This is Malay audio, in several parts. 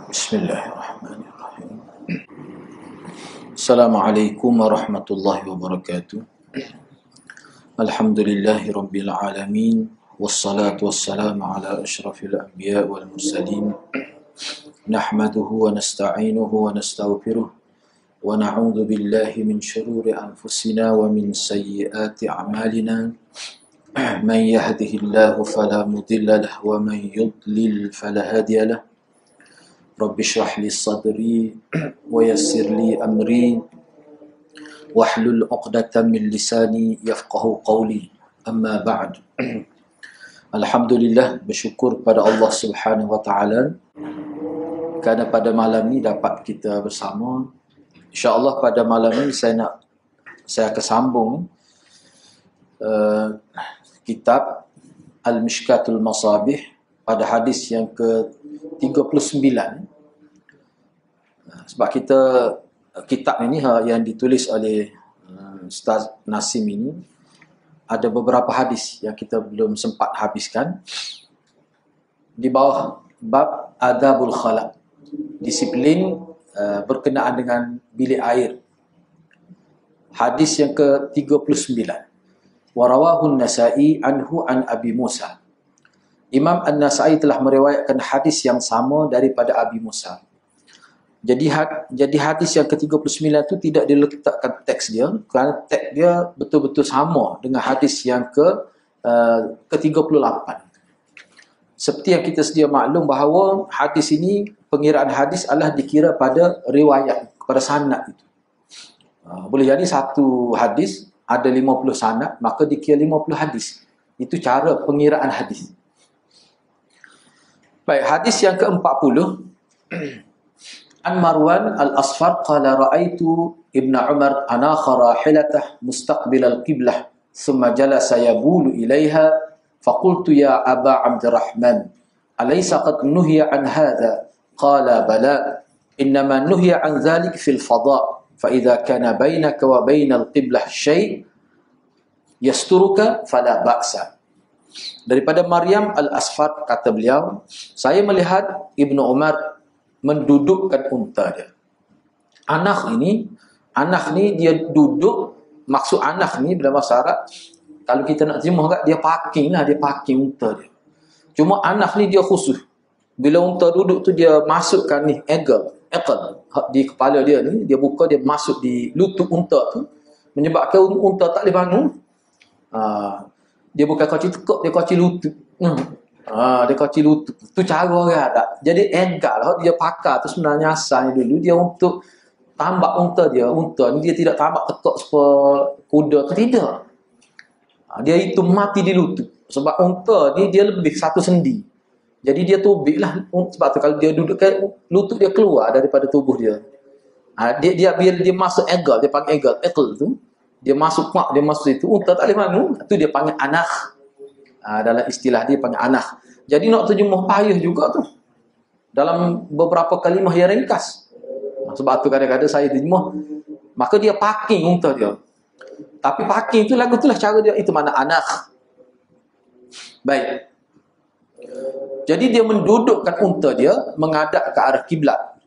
Bismillahirrahmanirrahim. Assalamualaikum warahmatullahi wabarakatuh. Alhamdulillahi rabbil alamin. Wassalatu wassalamu ala ashrafil anbiya wal mursalin. Nahmaduhu wa nasta'inuhu wa nastaghfiruh. Wa na'udzu billahi min shururi anfusina wa min sayyiati a'malina. Man yahdihillahu fala mudilla lahu wa man yudlil fala hadiya lahu. Rabbi shrah li sadri wa yassir li amri wahlul 'uqdatam min lisani yafqahu qawli. Amma ba'd. Alhamdulillah, bersyukur pada Allah Subhanahu wa taala kerana pada malam ni dapat kita bersama. Insya-Allah pada malam ni saya akan sambung kitab Al-Mishkatul Masabih pada hadis yang ke-39. Sebab kitab ini yang ditulis oleh Ustaz Nasim ini ada beberapa hadis yang kita belum sempat habiskan. Di bawah bab adabul khala, disiplin berkenaan dengan bilik air. Hadis yang ke-39. Warawahun Nasa'i anhu an Abi Musa. Imam An-Nasa'i telah meriwayatkan hadis yang sama daripada Abi Musa. Jadi hadis yang ke-39 itu tidak diletakkan teks dia, kerana teks dia betul-betul sama dengan hadis yang ke-38. Seperti yang kita sedia maklum bahawa hadis ini, pengiraan hadis adalah dikira pada riwayat, pada sanad itu. Boleh jadi satu hadis ada 50 sanad, maka dikira 50 hadis. Itu cara pengiraan hadis. Baik, hadis yang ke-40. An Marwan al-Asfar qala ra'aitu Ibn Umar anakha rahilatah mustaqbil al-qiblah thumma jalasa yabulu ilaiha faqultu ya Aba Abdurrahman alaysa qad nuhiya an hadha qala bala innama nuhiya an dhalik fil fada fa idza kana bainaka wa bainal qiblah shay' yasturuka fala ba'sa. Daripada Maryam al-Asfar kata beliau, saya melihat Ibnu Umar mendudukkan unta dia. Anak ni dia duduk, maksud anak ni dalam bahasa Arab, kalau kita nak terjemah kat, dia parking unta dia. Cuma anak ni dia khusus. Bila unta duduk tu dia masukkan ni eagle di kepala dia ni, dia buka, dia masuk di lutut unta tu, menyebabkan unta tak boleh bangun. Dia bukan kaci tekuk, dia kaci lutut. Dia kaci lutut. Tu cara orang tak. Jadi egal dia pakar tu sebenarnya asalnya dulu dia untuk tambak unta dia. Unta ni dia tidak tambak tekuk seperti kuda tu, tidak. Dia itu mati di lutut. Sebab unta ni dia lebih satu sendi. Jadi dia tubik lah. Sebab tu kalau dia duduk kan, lutut dia keluar daripada tubuh dia. Dia bila dia masuk egal, dia panggil egal tu. Dia masuk situ, unta tak boleh bangun. Tu dia panggil anak. Dalam istilah dia panggil anak. Jadi nak terjemah payah juga tu. Dalam beberapa kalimah yang ringkas. Sebab tu kadang-kadang saya terjemah, maka dia parking unta dia. Tapi parking tu lagu tu lah cara dia, itu mana anak. Baik. Jadi dia mendudukkan unta dia menghadap ke arah kiblat.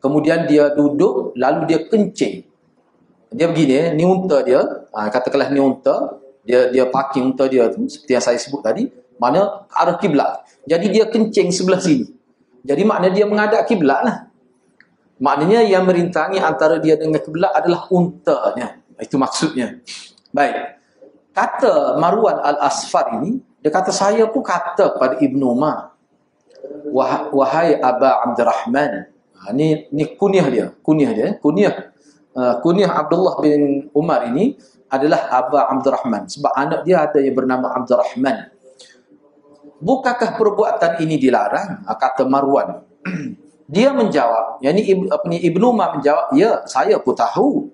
Kemudian dia duduk, lalu dia kencing. Dia begini, ni unta dia, katakanlah ni unta, dia parking unta dia tu seperti yang saya sebut tadi, mana arah kiblat. Jadi dia kencing sebelah sini. Jadi maknanya dia menghadap kiblat lah. Maknanya yang merintangi antara dia dengan kiblat adalah untanya. Itu maksudnya. Baik. Kata Marwan al-Asfar ini, dia kata saya pun kata pada Ibnu Umar, wahai Aba Abdurrahman. Ni kunyah dia. Kunyah Abdullah bin Umar ini adalah Aba Abdurrahman. Sebab anak dia ada yang bernama Abdurrahman. Bukankah perbuatan ini dilarang? Kata Marwan. Dia menjawab, Ibnu Umar menjawab, ya, saya pun tahu.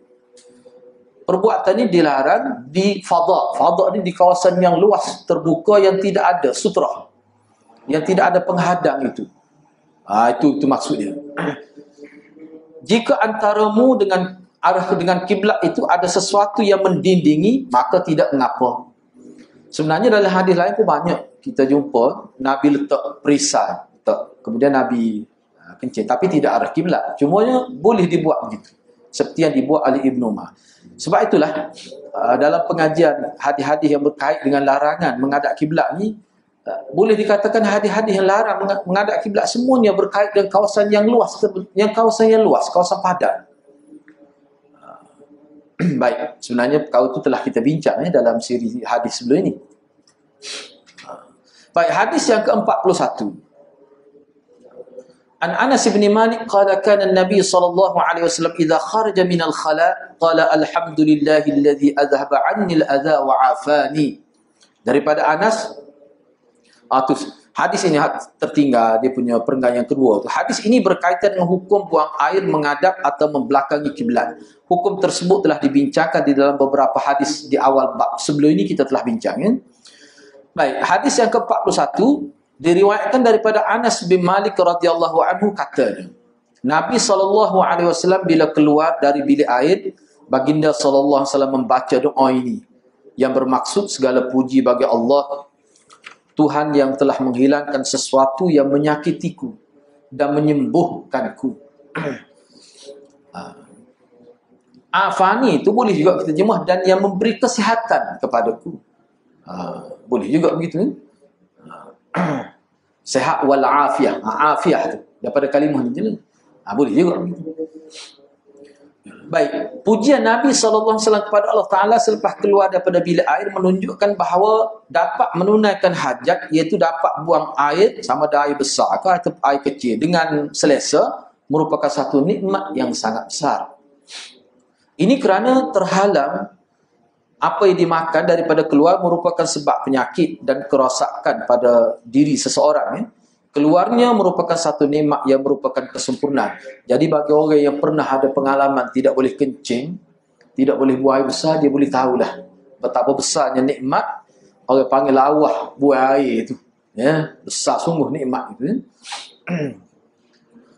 Perbuatan ini dilarang di fada. Fada ni di kawasan yang luas, terbuka, yang tidak ada sutra, yang tidak ada penghadang itu. Itu maksudnya. Jika antaramu dengan kiblat itu ada sesuatu yang mendindingi, maka tidak mengapa. Sebenarnya dalam hadis lain pun banyak kita jumpa Nabi letak perisai, kemudian Nabi Kencing, tapi tidak arah kiblat. Cumanya boleh dibuat begitu, seperti yang dibuat oleh Ibn Umar. Sebab itulah dalam pengajian hadis-hadis yang berkait dengan larangan menghadap kiblat ni, boleh dikatakan hadis-hadis yang larang menghadap kiblat semuanya berkait dengan kawasan yang luas, kawasan padat. Baik, sebenarnya perkara itu telah kita bincang dalam siri hadis sebelum ini. Baik, hadis yang ke-41. An Anas bin Malik qala kana an-nabiy sallallahu alaihi wasallam idza kharaja min al-khala qala alhamdulillahilladzi adhhaba 'anni al-adha wa 'afani. Daripada Anas, hadis ini tertinggal, dia punya perenggan yang kedua tu. Hadis ini berkaitan dengan hukum buang air menghadap atau membelakangi kiblat. Hukum tersebut telah dibincangkan di dalam beberapa hadis di awal bab sebelum ini kita telah bincang, ya. Baik, hadis yang ke-41 diriwayatkan daripada Anas bin Malik radhiyallahu anhu katanya, Nabi SAW bila keluar dari bilik air, baginda SAW membaca doa ini yang bermaksud segala puji bagi Allah, Tuhan yang telah menghilangkan sesuatu yang menyakitiku dan menyembuhkanku. Afani itu boleh juga kita terjemah dan yang memberi kesihatan kepadaku. Boleh juga begitu. Sehat wal afiyah. Afiyah tu daripada kalimah ni je. Boleh juga begitu. Baik, pujian Nabi SAW kepada Allah Ta'ala selepas keluar daripada bilik air menunjukkan bahawa dapat menunaikan hajat, iaitu dapat buang air, sama ada air besar ke atau air kecil, dengan selesa, merupakan satu nikmat yang sangat besar. Ini kerana terhalang apa yang dimakan daripada keluar merupakan sebab penyakit dan kerosakan pada diri seseorang, ya. Keluarnya merupakan satu nikmat yang merupakan kesempurnaan. Jadi bagi orang yang pernah ada pengalaman tidak boleh kencing, tidak boleh buang air besar, dia boleh tahulah betapa besarnya nikmat. Orang panggil lawah buang air itu, ya. Besar sungguh nikmat itu, ya.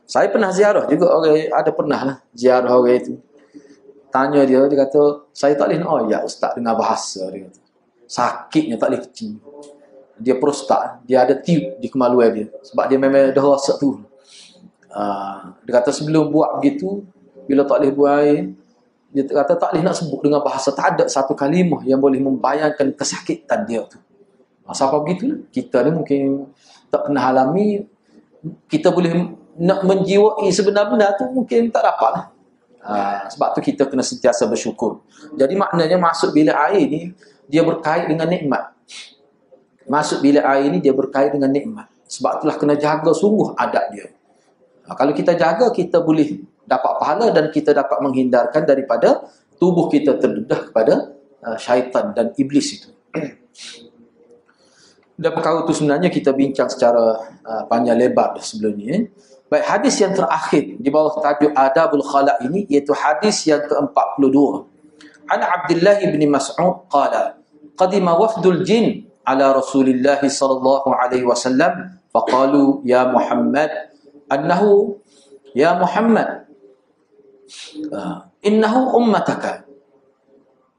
Saya pernah ziarah juga orang, ada pernah lah ziarah orang itu. Tanya dia kata, saya tak boleh nak, oh ya ustaz, dengar bahasa, dia kata. Sakitnya tak boleh kencing. Dia prostat, dia ada tube di kemaluan dia, sebab dia memang dah rosak tu. Dia kata sebelum buat begitu, bila tak boleh buang air, dia kata tak boleh nak sebut dengan bahasa, tak ada satu kalimah yang boleh membayangkan kesakitan dia tu. Siapa begitu, kita ni mungkin tak pernah alami, kita boleh nak menjiwai sebenar-benar tu mungkin tak dapat lah. Sebab tu kita kena sentiasa bersyukur. Jadi maknanya masuk bilik air ni dia berkait dengan nikmat. Masuk bilik air ni dia berkait dengan nikmat. Sebab itulah kena jaga sungguh adab dia. Kalau kita jaga, kita boleh dapat pahala dan kita dapat menghindarkan daripada tubuh kita terdedah kepada syaitan dan iblis itu. Dan perkara itu sebenarnya kita bincang secara panjang lebar sebelum ni. Baik, hadis yang terakhir di bawah tajuk Adabul Khala ini, iaitu hadis yang ke-42. An Abdullah bin Mas'ud qala, qadima wafdul jin ala Rasulillah sallallahu alaihi wasallam faqalu ya Muhammad innahu ummataka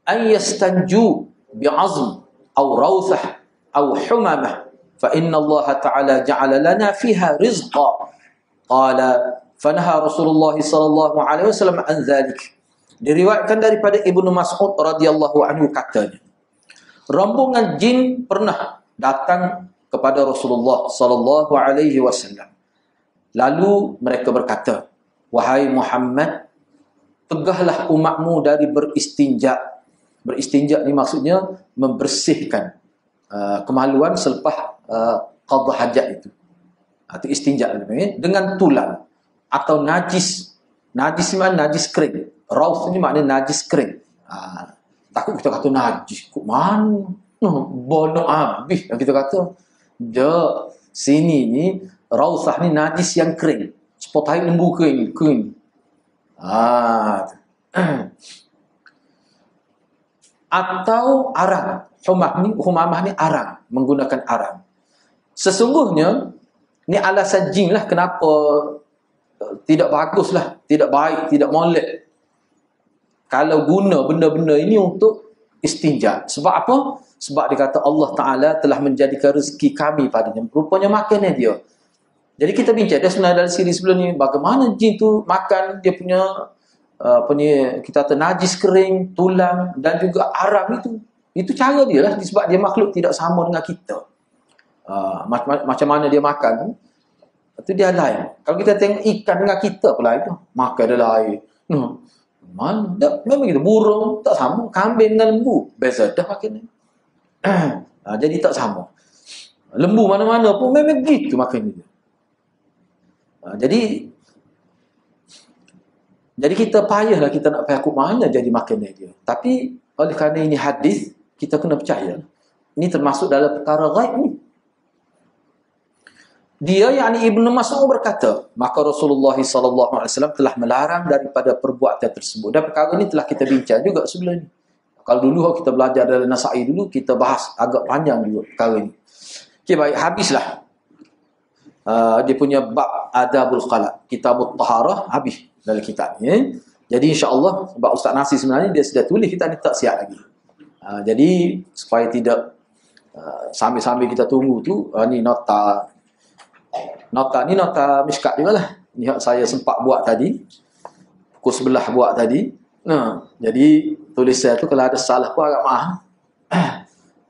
an yastanju bi'azm aw rawthah aw humamah fa inna Allah ta'ala ja'ala lana fiha rizqa. Qala fanaha Rasulullah sallallahu alaihi wasallam an dzalik. Diriwayatkan daripada Ibnu Mas'ud radhiyallahu anhu katanya, rombongan jin pernah datang kepada Rasulullah sallallahu alaihi wasallam. Lalu mereka berkata, wahai Muhammad, tegahlah umatmu dari beristinja. Beristinja ni maksudnya membersihkan kemaluan selepas qada hajat itu. Atau istinja dengan tulang atau najis. Najis ni maknanya najis kering. Rawth ni maknanya najis kering. Takut kita kata najis, kok mana? Bono habis kita kata. Dia sini ni rawthah ni najis yang kering. Sepotai lembu kering. Atau arang. Humamah ni arang, menggunakan arang. Sesungguhnya ni alasan jin lah kenapa tidak bagus lah, tidak baik, tidak molek kalau guna benda-benda ini untuk istinja. Sebab apa? Sebab dia kata Allah Ta'ala telah menjadikan rezeki kami padanya. Rupanya makannya dia. Jadi kita bincang dia sebenarnya dari siri sebelum ni bagaimana jin tu makan dia punya kita najis kering, tulang dan juga aram itu. Itu cara dia lah sebab dia makhluk tidak sama dengan kita. Macam mana dia makan tu, itu dia lain. Kalau kita tengok ikan dengan kita pula itu, makan dia lain. Mana? Memang kita burung tak sama, kambing dengan lembu beza dah makan ni. Jadi tak sama. Lembu mana-mana pun memang gitu makan dia. Jadi kita payahlah kita nak payah mana jadi makanan dia. Tapi oleh kerana ini hadis, kita kena percaya. Ini termasuk dalam perkara ghaib ni. Dia yakni Ibnu Mas'ud berkata, maka Rasulullah SAW telah melarang daripada perbuatan tersebut. Dan perkara ini telah kita bincang juga sebelum ni. Kalau dulu kita belajar dalam Nasa'i dulu, kita bahas agak panjang juga perkara ini. Okey, baik, habislah. Dia punya bab adabul khalaq, kitabut taharah, habis dalam kitab ni. Jadi insya-Allah sebab Ustaz Nasir sebenarnya dia sudah tulis, kita ni tak siap lagi. Jadi supaya tidak sambil-sambil kita tunggu tu, ni nota ni nota miskat juga lah. Ni saya sempat buat tadi, pukul 11 buat tadi. Jadi tulisan tu kalau ada salah pun agak maaf.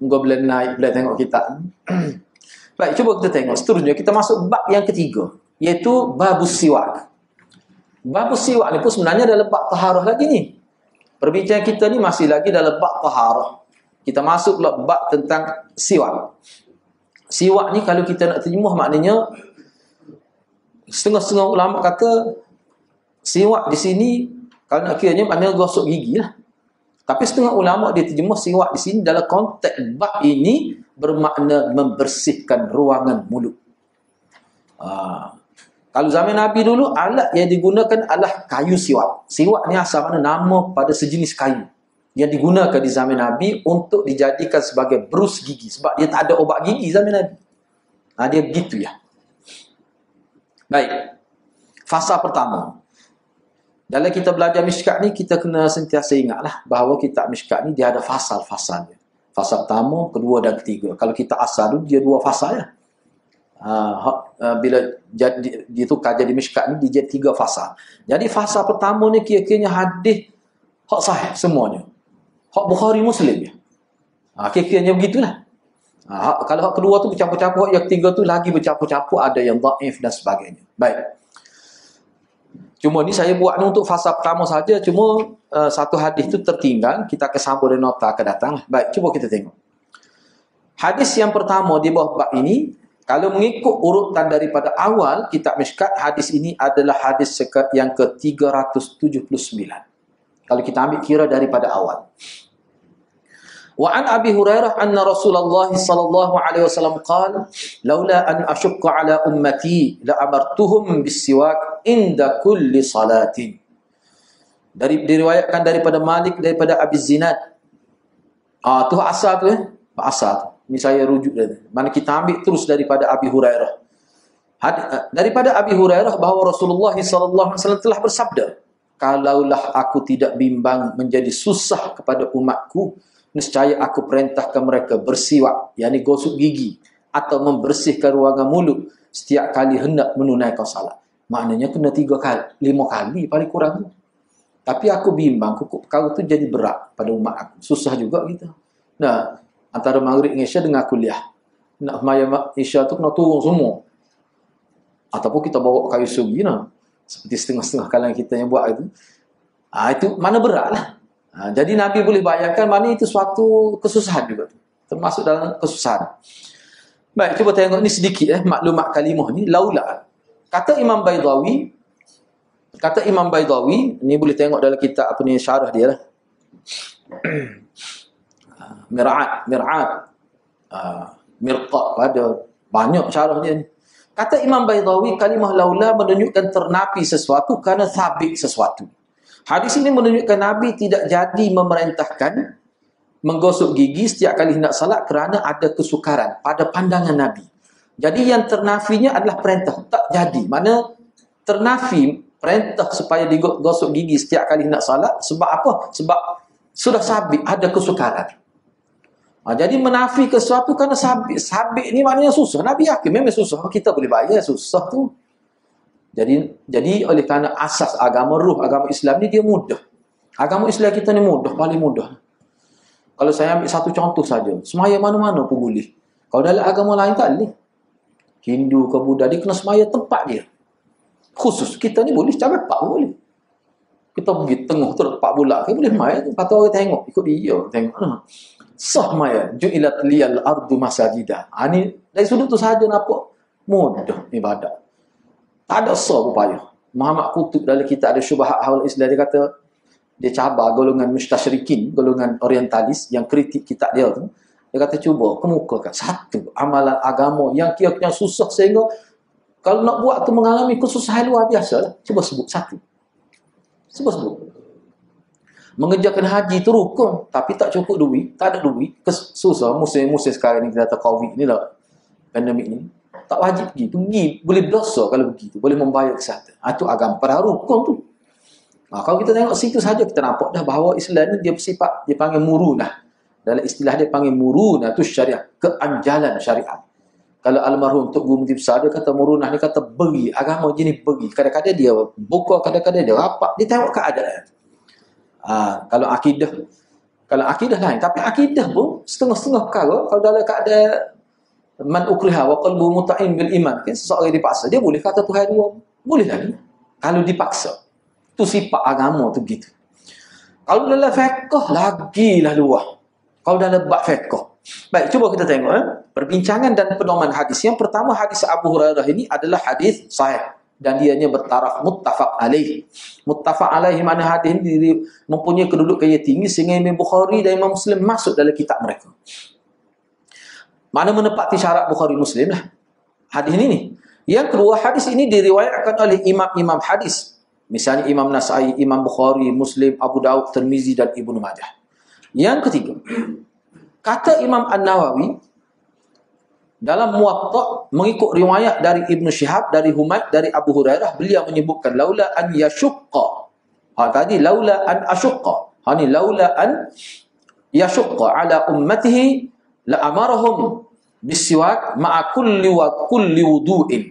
Moga boleh naik, boleh tengok kitab. Baik, cuba kita tengok seterusnya. Kita masuk bab yang ketiga, iaitu babus siwak. Babus siwak ni pun sebenarnya dalam bab taharah lagi ni. Perbincangan kita ni masih lagi dalam bab taharah. Kita masuk pula bab tentang siwak. Siwak ni kalau kita nak terjemah maknanya, setengah-setengah ulama kata siwak di sini kalau nak kiranya maknanya gosok gigi lah. Tapi setengah ulama dia terjemah siwak di sini dalam konteks bab ini bermakna membersihkan ruangan mulut. Kalau zaman Nabi dulu, alat yang digunakan adalah kayu siwak. Siwak ni asal mana nama pada sejenis kayu yang digunakan di zaman Nabi untuk dijadikan sebagai berus gigi. Sebab dia tak ada obat gigi zaman Nabi. Dia begitu ya. Baik. Fasa pertama. Dalam kita belajar Mishkat ni, kita kena sentiasa ingatlah bahawa kitab Mishkat ni dia ada fasal-fasalnya. Fasal pertama, kedua dan ketiga. Kalau kita asal dulu, dia 2 fasal ya. Bila dia tukar jadi Mishkat ni, dia jadi 3 fasal. Jadi fasal pertama ni kira-kiranya hadis hak sahih semuanya. Hak Bukhari Muslim ya. Kira-kiranya begitulah. Kalau hak kedua tu bercampur-campur, yang ketiga tu lagi bercampur-campur, ada yang dhaif dan sebagainya. Baik. Cuma ni saya buat ni untuk fasa pertama saja. Cuma satu hadis tu tertinggal. Kita akan sambung dan nota akan datang. Baik, cuba kita tengok. Hadis yang pertama di bawah bab ini, kalau mengikut urutan daripada awal kitab Mishkat, hadis ini adalah hadis yang ke-379. Kalau kita ambil kira daripada awal. Wa an Abi Hurairah anna Rasulullah sallallahu alaihi wasallam qala laula an ashqa ala ummati la amartuhum bis-siwak inda kulli salatin. Diriwayatkan daripada Malik daripada Abi Zinad. Tu asal tu asal tu. Ini saya rujuk dia. Mana kita ambil terus daripada Abi Hurairah. Daripada Abi Hurairah bahawa Rasulullah sallallahu alaihi wasallam telah bersabda, kalaulah aku tidak bimbang menjadi susah kepada umatku, nescaya aku perintahkan mereka bersiwak, yakni gosok gigi atau membersihkan ruangan mulut setiap kali hendak menunaikan salat. Maknanya kena 3 kali, 5 kali paling kurang tu. Tapi aku bimbang perkara tu jadi berat pada umat aku. Susah juga kita. Nah, antara maghrib dengan isya dengan kuliah. Nak sembahyang isya tu kena turun semua. Ataupun kita bawa kayu sugi nah. Seperti setengah-setengah kalangan kita yang buat itu. Itu mana berat lah. Jadi Nabi boleh bayangkan mana itu suatu kesusahan juga. Termasuk dalam kesusahan. Baik, cuba tengok ni sedikit maklumat kalimah ni. Laula. Kata Imam Baydawi, ni boleh tengok dalam kitab apa ni syarah dia lah. Mir'at. Mirqat, ada banyak syarah dia ni. Kata Imam Baydawi, kalimah laula menunjukkan ternapi sesuatu kerana sabit sesuatu. Hadis ini menunjukkan Nabi tidak jadi memerintahkan menggosok gigi setiap kali hendak salat kerana ada kesukaran pada pandangan Nabi. Jadi yang ternafinya adalah perintah. Tak jadi. Mana ternafi perintah supaya digosok gigi setiap kali hendak salat. Sebab apa? Sebab sudah sabit ada kesukaran. Jadi menafi ke sesuatu kerana sabit ni maknanya susah. Nabi yakin memang susah. Kita boleh bayar susah tu. Jadi oleh kerana asas agama ruh, agama Islam ni dia mudah. Agama Islam kita ni mudah, paling mudah. Kalau saya ambil satu contoh saja, semaya mana-mana pun boleh. Kalau dalam agama lain tak boleh. Hindu ke Buddha, dia kena semaya tempat dia. Khusus, kita ni boleh secara pak pun boleh. Kita pergi tengah tu, 4 bulan ke boleh maya tu. Lepas tu orang tengok, ikut dia, tengok. Sah maya, ju'ilat liyal ardu masajidah. Ni dari sudut tu saja nampak mudah ibadat. Tak ada sah upaya. Muhammad Qutub dalam kitab ada syubahat haul Islam, dia kata, dia cabar golongan mustasyrikin, golongan orientalis yang kritik kitab dia tu. Dia kata cuba kemukakan satu amalan agama yang kira-kira susah sehingga kalau nak buat tu mengalami kesusahan luar biasa lah. Cuba sebut satu. Cuba sebut. Mengerjakan haji tu rukun tapi tak cukup duit, tak ada duit, susah musim sekarang ni kita kata Covid ni lah, pandemik ni. Tak wajib pergi, boleh berdosa kalau begitu, boleh membayar kesihatan. Itu agama pada rukun tu. Kalau kita tengok situ saja kita nampak dah bahawa Islam ni dia bersifat, dia panggil murunah. Dalam istilah dia panggil murunah tu syariat, keanjalan syariat. Kalau almarhum Tok Guru Mufti Besar dia kata murunah, dia kata beri, agama jenis beri. Kadang-kadang dia buka, kadang-kadang dia rapat, dia tengok keadaan. Kalau akidah lain, tapi akidah pun setengah-setengah perkara. Kalau dalam keadaan man ukriha wa qalbu muta'in bil iman, kan seseorang dipaksa, dia boleh kata Tuhan dua, boleh lagi. Kalau dipaksa, tu sifat agama tu begitu. Kalau dalam fiqh lagilah luah. Kalau dalam bab fiqh. Baik, cuba kita tengok perbincangan dan pedoman hadis. Yang pertama, hadis Abu Hurairah ini adalah hadis sahih dan dianya bertaraf muttafaq alaih. Muttafaq alaih mana hadis ini mempunyai kedudukan yang tinggi sehingga Imam Bukhari dan Imam Muslim masuk dalam kitab mereka. Mana menepati syarat Bukhari Muslim lah hadis ini. Yang kedua, hadis ini diriwayatkan oleh imam-imam hadis. Misalnya Imam Nasai, Imam Bukhari, Muslim, Abu Daud, Tirmizi dan Ibnu Majah. Yang ketiga, kata Imam An-Nawawi dalam Muwatta mengikut riwayat dari Ibnu Syihab, dari Humaid, dari Abu Hurairah, beliau menyebutkan laula an yashqa. Tadi laula an ashqa. Ni laula an yashqa ala ummatihi la amarahum bisiwak ma'a kulli wa kulli wudu'in.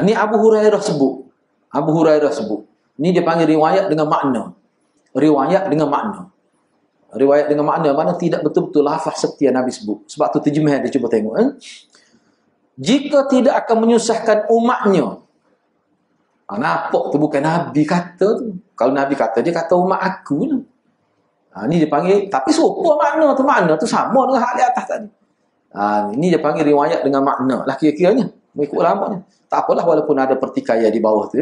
Ni Abu Hurairah sebut. Abu Hurairah sebut. Ni dia panggil riwayat dengan makna. Riwayat dengan makna. Riwayat dengan makna mana tidak betul-betul lafaz seperti yang Nabi sebut. Sebab tu terjemah dia cuba tengok. Jika tidak akan menyusahkan umatnya. Nampak tu bukan Nabi kata tu. Kalau Nabi kata, dia kata umat aku lah. Ni dia panggil, tapi serupa makna tu sama dengan hal di atas tadi. Ini dia panggil riwayat dengan makna lah kira-kiranya. Mengikut ulamanya. Tak apalah walaupun ada pertikaian di bawah tu.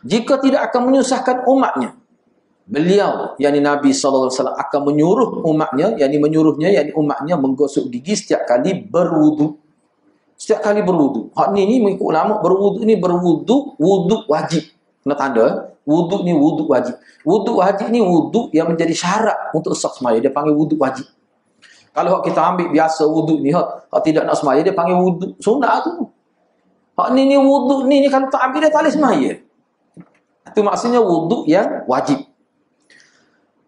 Jika tidak akan menyusahkan umatnya. Beliau, yakni Nabi SAW akan menyuruh umatnya, yakni menyuruhnya, yakni umatnya menggosok gigi setiap kali berwudu. Setiap kali berwudu. Hak ni mengikut ulama berwudu ni berwudu, wudu wajib. Kena tanda, wudu ni wudu wajib. Wudu wajib ni wudu yang menjadi syarat untuk sah semaya. Dia panggil wudu wajib. Kalau hak kita ambil biasa wudu ni, hak tidak nak semaya, dia panggil wudu sunnah tu. Hak ni wudu ni kalau tak ambil dia tak boleh semaya. Itu maksudnya wudu yang wajib.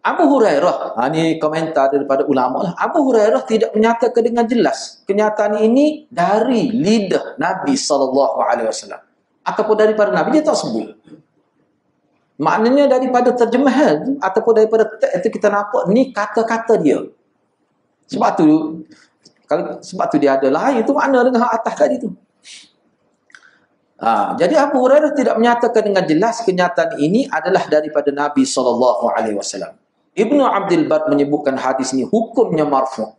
Abu Hurairah, ni komentar daripada ulama lah. Abu Hurairah tidak menyatakan dengan jelas kenyataan ini dari lidah Nabi SAW. Ataupun daripada Nabi, dia tak sebut. Maknanya daripada terjemahan ataupun daripada teks itu kita nampak ni kata-kata dia. Sebab tu dia ada lain, itu makna dengan hak atas tadi tu. Jadi Abu Hurairah tidak menyatakan dengan jelas kenyataan ini adalah daripada Nabi SAW. Ibnu Abdul Bar menyebutkan hadis ini hukumnya marfu'.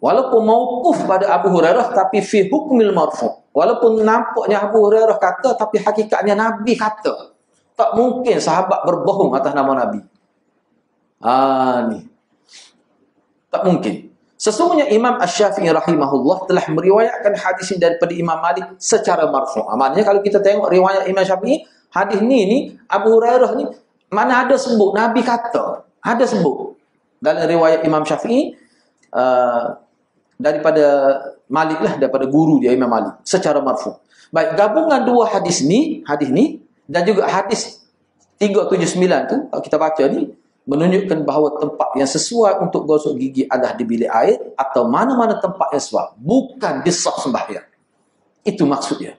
Walaupun mauquf pada Abu Hurairah tapi fi hukmil marfu'. Walaupun nampaknya Abu Hurairah kata tapi hakikatnya Nabi kata. Tak mungkin sahabat berbohong atas nama Nabi. Ni. Tak mungkin. Sesungguhnya Imam Asy-Syafi'i rahimahullah telah meriwayatkan hadis ini daripada Imam Malik secara marfu'. Maknanya kalau kita tengok riwayat Imam Syafi'i, hadis ni Abu Hurairah ni mana ada sebut Nabi kata. Ada sebut dalam riwayat Imam Syafi'i daripada Malik lah, daripada guru dia Imam Malik secara marfu'. Baik, gabungan dua hadis ni dan juga hadis 379 tu kalau kita baca ni, menunjukkan bahawa tempat yang sesuai untuk gosok gigi adalah di bilik air atau mana-mana tempat yang sesuai, bukan di saf sembahyang. Itu maksudnya.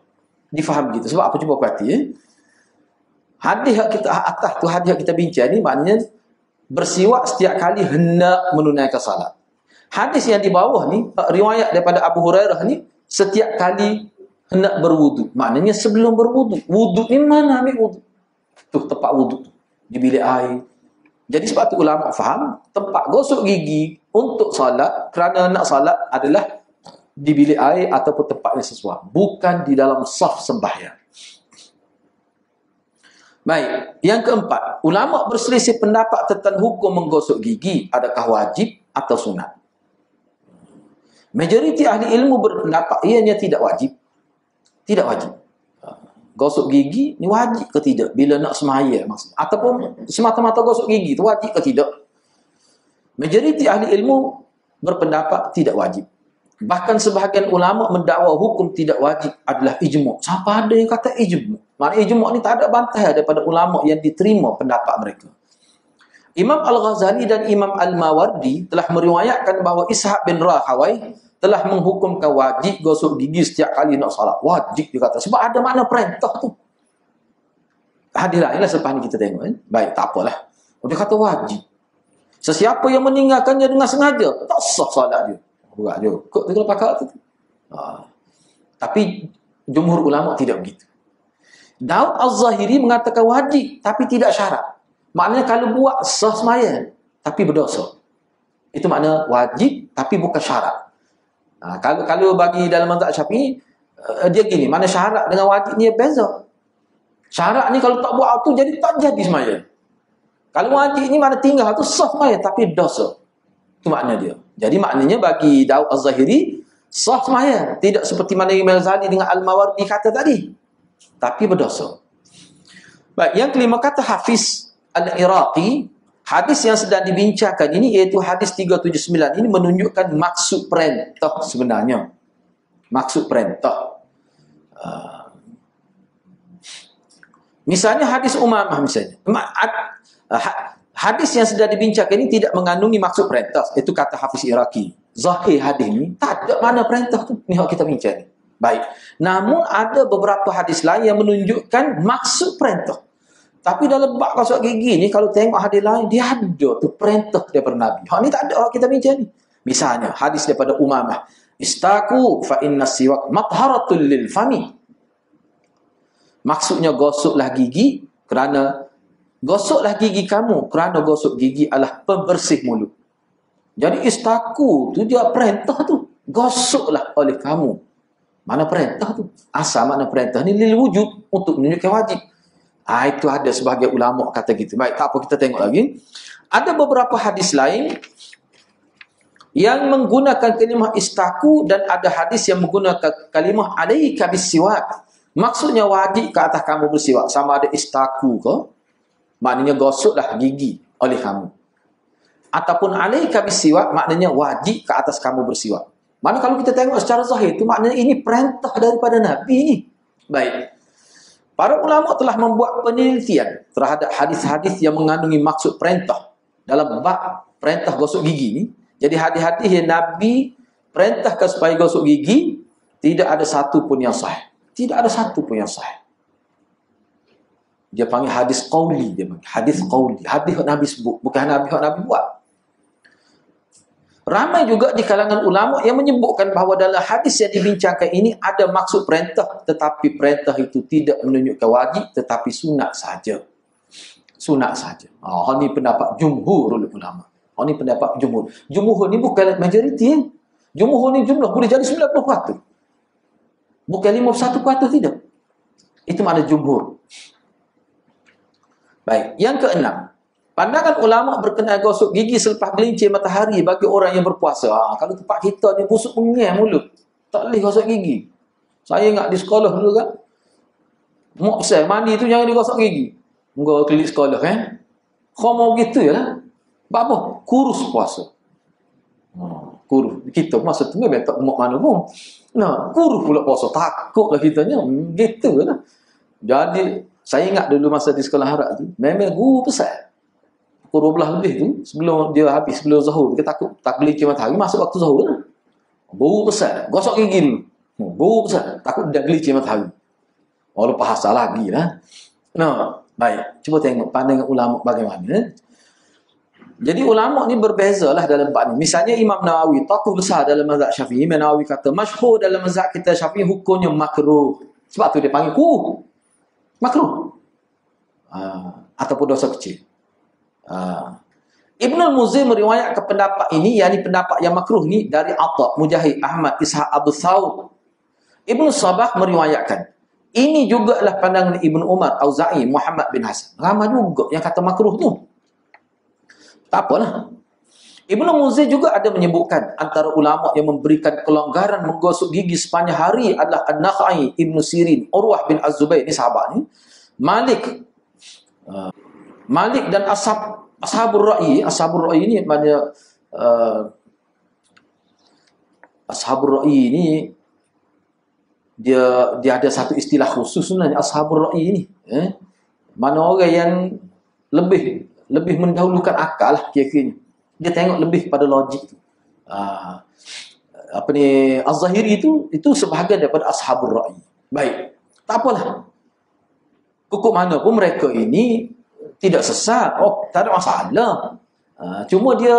Difaham gitu. Sebab apa, cuba perhati hadis yang kita atas tu, hadis yang kita bincang ni maknanya bersiwak setiap kali hendak menunaikan salat. Hadis yang di bawah ni, riwayat daripada Abu Hurairah ni, setiap kali hendak berwudu. Maknanya sebelum berwudu. Wudu ni mana ambil wudu? Tu tempat wudu tu, di bilik air. Jadi sebab tu ulama faham tempat gosok gigi untuk salat, kerana nak salat adalah di bilik air ataupun tempat yang sesuai, bukan di dalam saf sembahyang. Baik, yang keempat, ulama berselisih pendapat tentang hukum menggosok gigi, adakah wajib atau sunat. Majoriti ahli ilmu berpendapat ianya tidak wajib. Tidak wajib. Gosok gigi ni wajib ke tidak bila nak semaya maksud, ataupun semata-mata gosok gigi tu wajib ke tidak. Majoriti ahli ilmu berpendapat tidak wajib. Bahkan sebahagian ulama mendakwa hukum tidak wajib adalah ijma'. Siapa ada yang kata ijma'? Maknanya ijma' ni tak ada bantahan daripada ulama yang diterima pendapat mereka. Imam Al-Ghazali dan Imam Al-Mawardi telah meriwayatkan bahawa Ishaq bin Rahawai telah menghukumkan wajib gosok gigi setiap kali nak salat. Wajib dia kata. Sebab ada makna perintah tu. Hadis lainlah selepas ni kita tengok. Baik, tak apalah. Dia kata wajib. Sesiapa yang meninggalkannya dengan sengaja, tak sah salat dia. Buat dia. Kok dia pakai tu. Tapi jumhur ulama tidak begitu. Daud Az-Zahiri mengatakan wajib, tapi tidak syarat. Maknanya kalau buat sah sembahyang, tapi berdosa. Itu makna wajib, tapi bukan syarat. Kalau bagi dalam mazhab Syafi'i, dia gini, mana syarat dengan wajib ni beza. Syarat ni kalau tak buat tu jadi tak jadi sembahyang. Kalau wajib ni mana tinggal tu sah sembahyang tapi dosa. Itu makna dia. Jadi maknanya bagi Daud Az-Zahiri sah sembahyang, tidak seperti mana Imam Ghazali dengan Al-Mawardi kata tadi, tapi berdosa. Baik, yang kelima kata Hafiz Al-Iraqi, hadis yang sedang dibincangkan ini iaitu hadis 379 ini menunjukkan maksud perintah sebenarnya. Maksud perintah. Misalnya hadis Umamah misalnya. Hadis yang sedang dibincangkan ini tidak mengandungi maksud perintah. Itu kata Hafiz Iraqi. Zahir hadis ini tak ada mana perintah tu. Ni yang kita bincang ni. Baik. Namun ada beberapa hadis lain yang menunjukkan maksud perintah. Tapi dalam bab gosok gigi ni, kalau tengok hadis lain, dia ada tu perintah daripada Nabi. Hak ni tak ada orang kita bincang ni. Misalnya, hadis daripada Umamah. Istaku fa inna siwak matharatul lil fami. Maksudnya gosoklah gigi kerana gosoklah gigi kamu kerana gosok gigi adalah pembersih mulut. Jadi istaku tu dia perintah tu. Gosoklah oleh kamu. Mana perintah tu? Asal makna perintah ni lil wujud, untuk menunjukkan wajib. Itu ada sebahagian ulama kata gitu. Baik, tak apa, kita tengok lagi. Ada beberapa hadis lain yang menggunakan kalimah istaku dan ada hadis yang menggunakan kalimah alaika bisiwak. Maksudnya wajib ke atas kamu bersiwak. Sama ada istaku ke, maknanya gosoklah gigi oleh kamu. Ataupun alaika bisiwak, maknanya wajib ke atas kamu bersiwak. Mana kalau kita tengok secara zahir itu maknanya ini perintah daripada Nabi ni. Baik. Para ulama telah membuat penelitian terhadap hadis-hadis yang mengandungi maksud perintah dalam bab perintah gosok gigi ni. Jadi hadis-hadis yang Nabi perintahkan supaya gosok gigi, tidak ada satu pun yang sahih. Tidak ada satu pun yang sahih. Dia panggil hadis qauli, dia panggil hadis qauli. Hadis yang Nabi sebut, bukan Nabi yang Nabi buat. Ramai juga di kalangan ulama yang menyebutkan bahawa dalam hadis yang dibincangkan ini ada maksud perintah, tetapi perintah itu tidak menunjukkan wajib, tetapi sunat saja. Sunat saja. Ini pendapat jumhur ulama. Ini pendapat jumhur. Jumhur ni bukan majoriti. Jumhur ni jumlah boleh jadi 90%. Bukan 51% tidak. Itu makna jumhur. Baik, yang keenam. Pandangan ulama berkenaan gosok gigi selepas gelincir matahari bagi orang yang berpuasa. Kalau tempat kita ni busuk pengeh mulut, tak boleh gosok gigi. Saya ingat di sekolah dulu kan, mak saya mandi tu jangan digosok gigi. Enggak kelik sekolah kan. Kau mau gitu ya lah. Apa? Kurus puasa. Kurus. Kita masa tu memang tak mak mana pun. Nah, kurus pula puasa. Takutlah kitanya. Gitu lah. Jadi, saya ingat dulu masa di sekolah harap tu, memang guru besar. pukul 12 lebih tu, sebelum dia habis, sebelum zuhur, dia takut tak gelincir matahari, masuk waktu zuhur lah. Bau besar, gosok gigi dulu. Bau besar, takut dia gelincir matahari. Lepas hasal lagi lah. Nah, baik. Cuba tengok pandangan ulama bagaimana. Jadi ulama ni berbeza lah dalam bab ni. Misalnya Imam Nawawi, tokoh besar dalam mazhab Syafi'i, Imam Nawawi kata, masyhur dalam mazhab kita Syafi'i hukumnya makruh. Sebab tu dia panggil makruh. Ataupun dosa kecil. Ibn al-Muzir meriwayatkan pendapat ini, yakni pendapat yang makruh ni dari Atha, Mujahid, Ahmad, Ishaq, Abu Thawr. Ibn Sabah meriwayatkan. Ini jugalah pandangan Ibn Umar, Auza'i, Muhammad bin Hasan. Ramai juga yang kata makruh tu. Tak apalah. Ibn Muzir juga ada menyebutkan antara ulama yang memberikan kelonggaran menggosok gigi sepanjang hari adalah An-Nakhai, Ibn Sirin, Urwah bin Az-Zubair, ni sahabat ni, Malik dan Ashabur Ra'i. Ashabur Ra'i ni maknanya Ashabur Ra'i ni dia ada satu istilah khusus sebenarnya, Ashabur Ra'i ni. Mana orang yang lebih mendahulukan akal lah kira-kira. Dia tengok lebih pada logik tu. Az-Zahiri itu sebahagian daripada Ashabur Ra'i. Baik. Tak apalah. Hukum mana pun mereka ini tidak sesat. Tak ada masalah. Cuma dia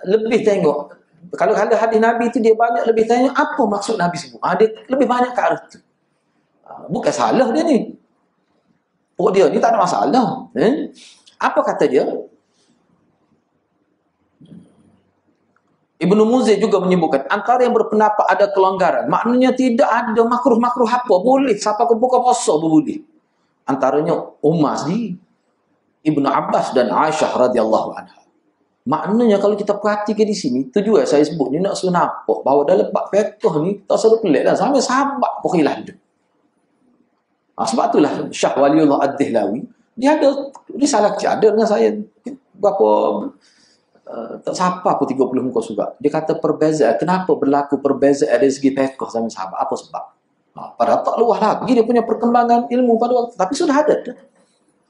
lebih tengok. Kalau hadis Nabi itu dia banyak lebih tengok apa maksud Nabi sebut. Dia lebih banyak ke arah tu. Bukan salah dia ni. Dia ni tak ada masalah. Apa kata dia? Ibnu Muzir juga menyebutkan antara yang berpendapat ada kelonggaran, maknanya tidak ada makruh-makruh apa, boleh siapa ke buka puasa boleh. Antaranya Umar sendiri, Ibnu Abbas dan Aisyah radhiyallahu anha. Maknanya kalau kita perhatikan di sini, tujuan saya sebut ni nak suruh nampak bahawa dalam bab fiqh ni tak selalu pelik dah, sampai sahabat pun hilang dia. Sebab itulah Syekh Waliullah Ad-Dihlawi dia ada risalah kecil, ada dengan saya berapa tak siapa pun 30 muka surat. Dia kata perbezaan, kenapa berlaku perbezaan dari segi fiqh sama sahabat, apa sebab? Pada tak luah lagi dia punya perkembangan ilmu pada waktu, tapi sudah ada dah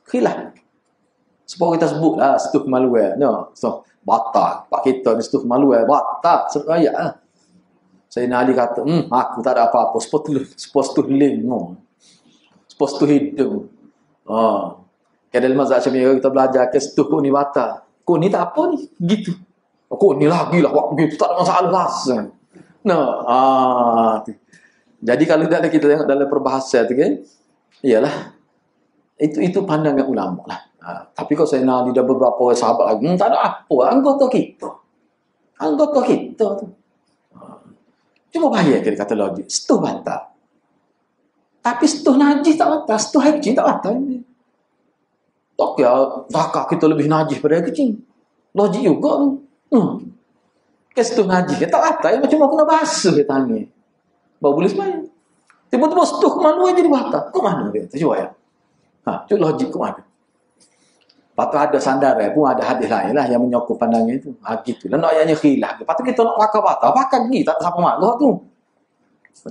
khilaf. Sebab kita sebut lah setuh maluai, so batal pak kita ni setuh maluai batal seraya lah. Saya Ali kata aku tak ada apa-apa, supposed to lim, supposed to hidung. Dalam mazhab Syafi'i kita belajar ke setuh kau ni batal. Kau ni tak apa ni, gitu. Kau ni lagi lah, gitu tak ada masalah langsung. Jadi kalau kita tengok dalam perbahasan tu kan, iyalah itu pandangan ulama lah. Tapi kalau saya nak ada beberapa sahabat lagi, tak ada apa, anggota kita tu. Cuma bahaya dia kata logik, setuh batal. Tapi setuh najis tak batal, setuh air kecil tak batal. Tak kira zakah kita lebih najis pada air kecil. Logik juga tu. Setuh najis, tak batal, macam mana kena basuh dia tangan. Baru boleh sembahyang. Tiba-tiba setuh malu aja jadi batal. Ke mana dia? Cuba ya. Cuba logik ke mana? Lepas tu ada sandaran pun ada hadis lain lah yang menyokong pandangan itu. Gitu lah. Nak ayatnya khilaf. Lepas tu kita nak pakai batal. Pakai gini. Tak siapa marah tu.